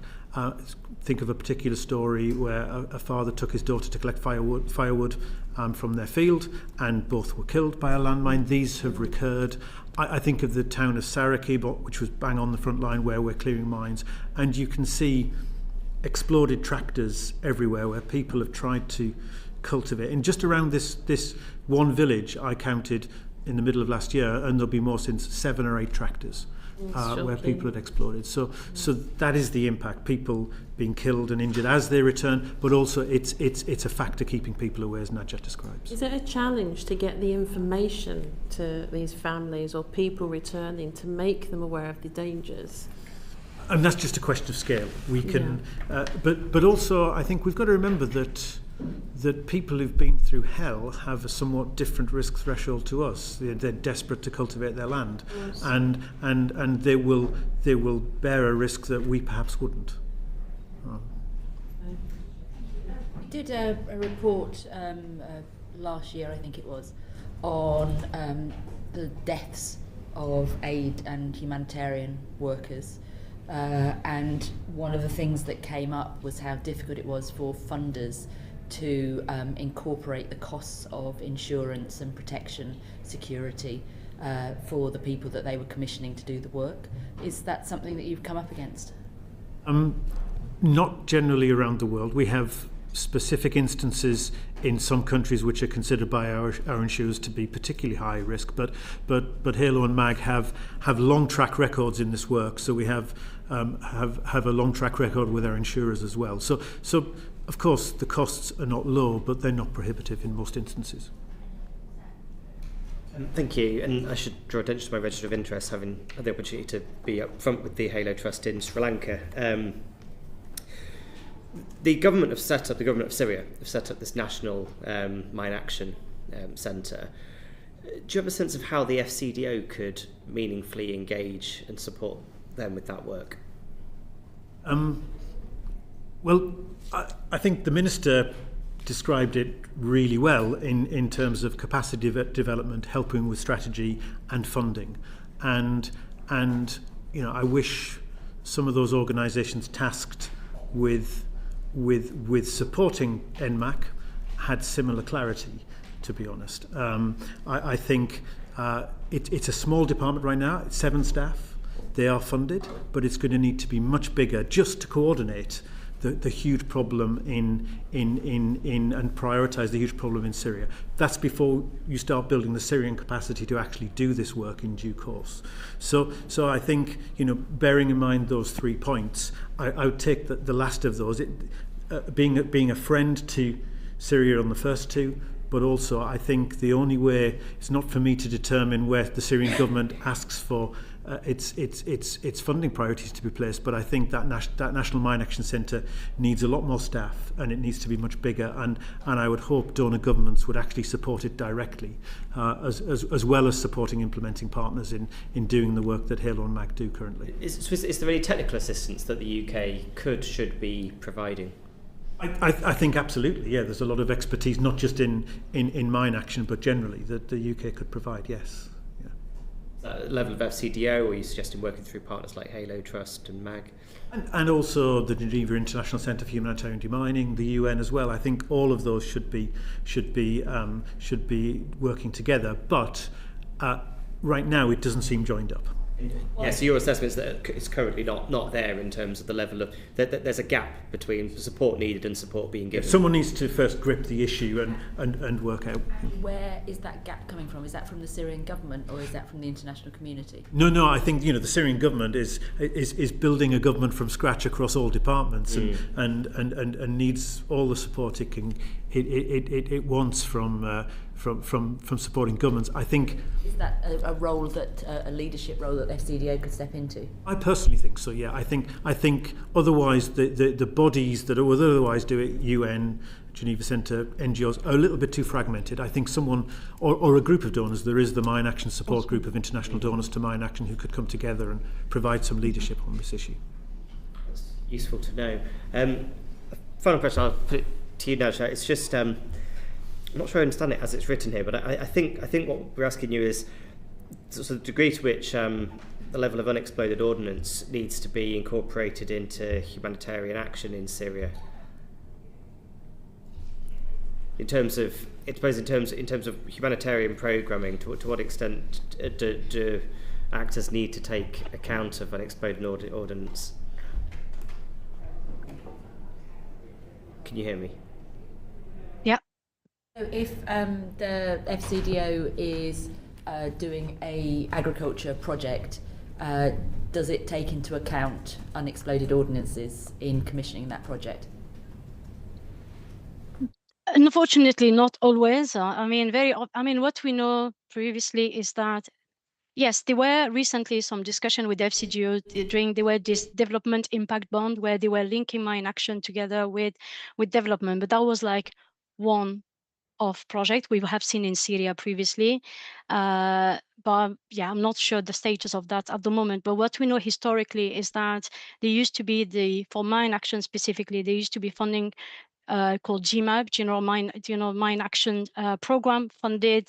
Think of a particular story where a father took his daughter to collect firewood from their field, and both were killed by a landmine. These have recurred. I think of the town of Sarakib, which was bang on the front line where we're clearing mines, and you can see exploded tractors everywhere where people have tried to cultivate. And just around this one village, I counted in the middle of last year, and there'll be more since, 7 or 8 tractors. Where people had exploded. So that is the impact, people being killed and injured as they return, but also it's a factor keeping people away, as Najat describes. Is it a challenge to get the information to these families or people returning to make them aware of the dangers? And that's just a question of scale. We can, but also I think we've got to remember that people who've been through hell have a somewhat different risk threshold to us. They're desperate to cultivate their land, yes. and they will bear a risk that we perhaps wouldn't. We did a report last year, I think it was, on the deaths of aid and humanitarian workers. And one of the things that came up was how difficult it was for funders to incorporate the costs of insurance and protection security for the people that they were commissioning to do the work. Is that something that you've come up against? Not generally around the world. We have specific instances in some countries which are considered by our insurers to be particularly high risk, but Halo and MAG have long track records in this work, so we have a long track record with our insurers as well. So of course the costs are not low, but they're not prohibitive in most instances. Thank you, and I should draw attention to my register of interest, having had the opportunity to be up front with the Halo Trust in Sri Lanka. The government of Syria have set up this national mine action centre. Do you have a sense of how the FCDO could meaningfully engage and support them with that work? Well, I think the Minister described it really well in terms of capacity development, helping with strategy and funding. And I wish some of those organisations tasked with supporting NMAC had similar clarity, to be honest. I think it's a small department right now. It's 7 staff. They are funded, but it's going to need to be much bigger just to coordinate the huge problem in and prioritise the huge problem in Syria. That's before you start building the Syrian capacity to actually do this work in due course. So I think, bearing in mind those 3 points, I would take the last of those, being a friend to Syria on the first 2, but also I think the only way, it's not for me to determine where the Syrian government asks for its funding priorities to be placed, but I think that National Mine Action Centre needs a lot more staff, and it needs to be much bigger, and I would hope donor governments would actually support it directly, as well as supporting implementing partners in doing the work that Halo and MAG do currently. Is there any technical assistance that the UK should be providing? I think absolutely, yeah. There's a lot of expertise, not just in mine action, but generally, that the UK could provide, yes. Level of FCDO, or are you suggesting working through partners like Halo Trust and MAG? And also the Geneva International Centre for Humanitarian Demining, the UN as well. I think all of those should be working together. But right now, it doesn't seem joined up. Yeah, so your assessment is that it's currently not there in terms of the level of that there's a gap between support needed and support being given. Someone needs to first grip the issue and work out. Where is that gap coming from? Is that from the Syrian government, or is that from the international community? No. I think the Syrian government is building a government from scratch across all departments, and needs all the support it wants from supporting governments. I think. Is that a role that a leadership role that FCDO could step into? I personally think so. Yeah, I think otherwise the bodies that would otherwise do it, UN, Geneva Centre, NGOs, are a little bit too fragmented. I think someone or a group of donors. There is the Mine Action Support Group of international donors to Mine Action who could come together and provide some leadership on this issue. That's useful to know. Final question. I'll put it to you, Najat. It's just. I'm not sure I understand it as it's written here, but I think what we're asking you is sort of the degree to which the level of unexploded ordnance needs to be incorporated into humanitarian action in Syria. In terms of humanitarian programming, to what extent do actors need to take account of unexploded ordnance? Can you hear me? Yeah. So if the FCDO is doing a agriculture project, does it take into account unexploded ordnances in commissioning that project? Unfortunately, not always. What we know previously is that yes, there were recently some discussion with FCDO there were this development impact bond where they were linking mine action together with development, but that was like one of project we have seen in Syria previously. But yeah, I'm not sure the status of that at the moment. But what we know historically is that there used to be for mine action specifically, there used to be funding called GMAP, General Mine Action Program, funded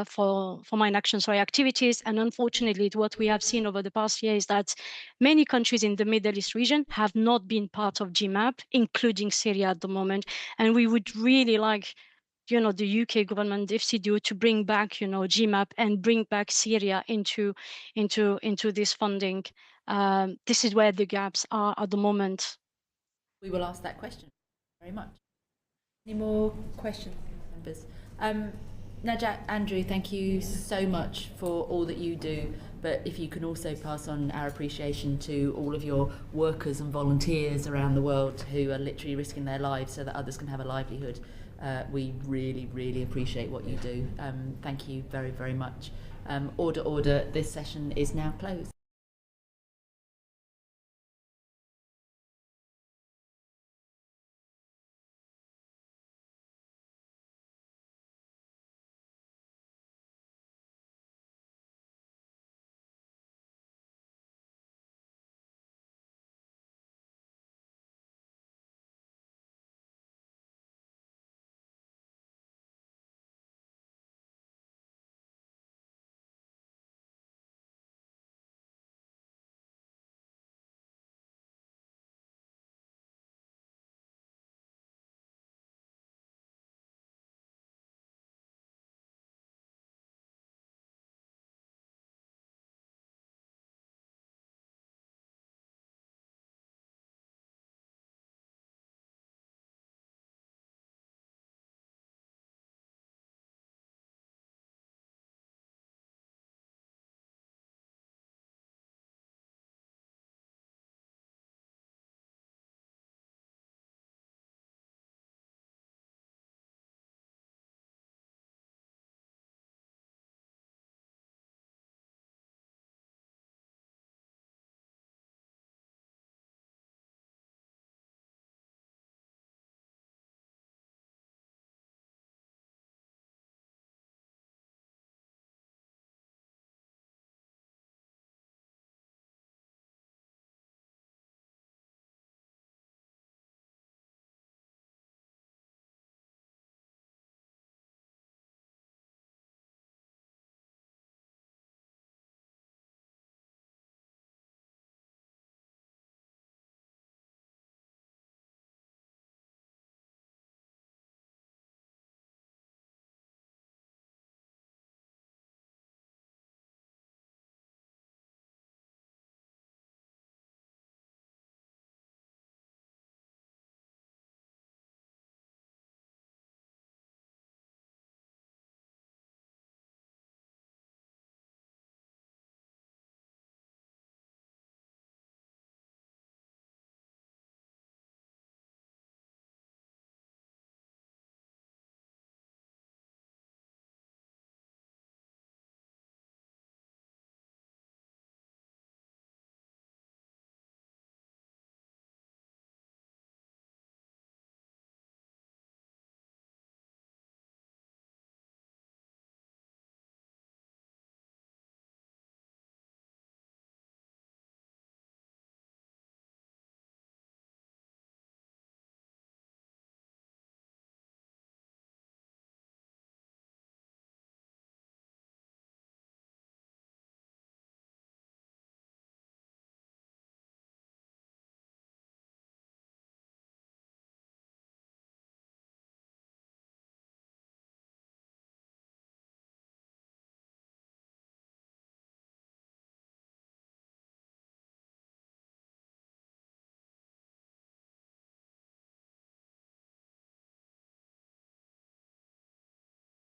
for mine action activities. And unfortunately, what we have seen over the past year is that many countries in the Middle East region have not been part of GMAP, including Syria at the moment. And we would really like the UK government, the FCDO, to bring back GMAP and bring back Syria into this funding. This is where the gaps are at the moment. We will ask that question very much. Any more questions, members? Najat, Andrew, thank you so much for all that you do, but if you can also pass on our appreciation to all of your workers and volunteers around the world who are literally risking their lives so that others can have a livelihood. We really, really appreciate what you do. Thank you very, very much. Order, this session is now closed.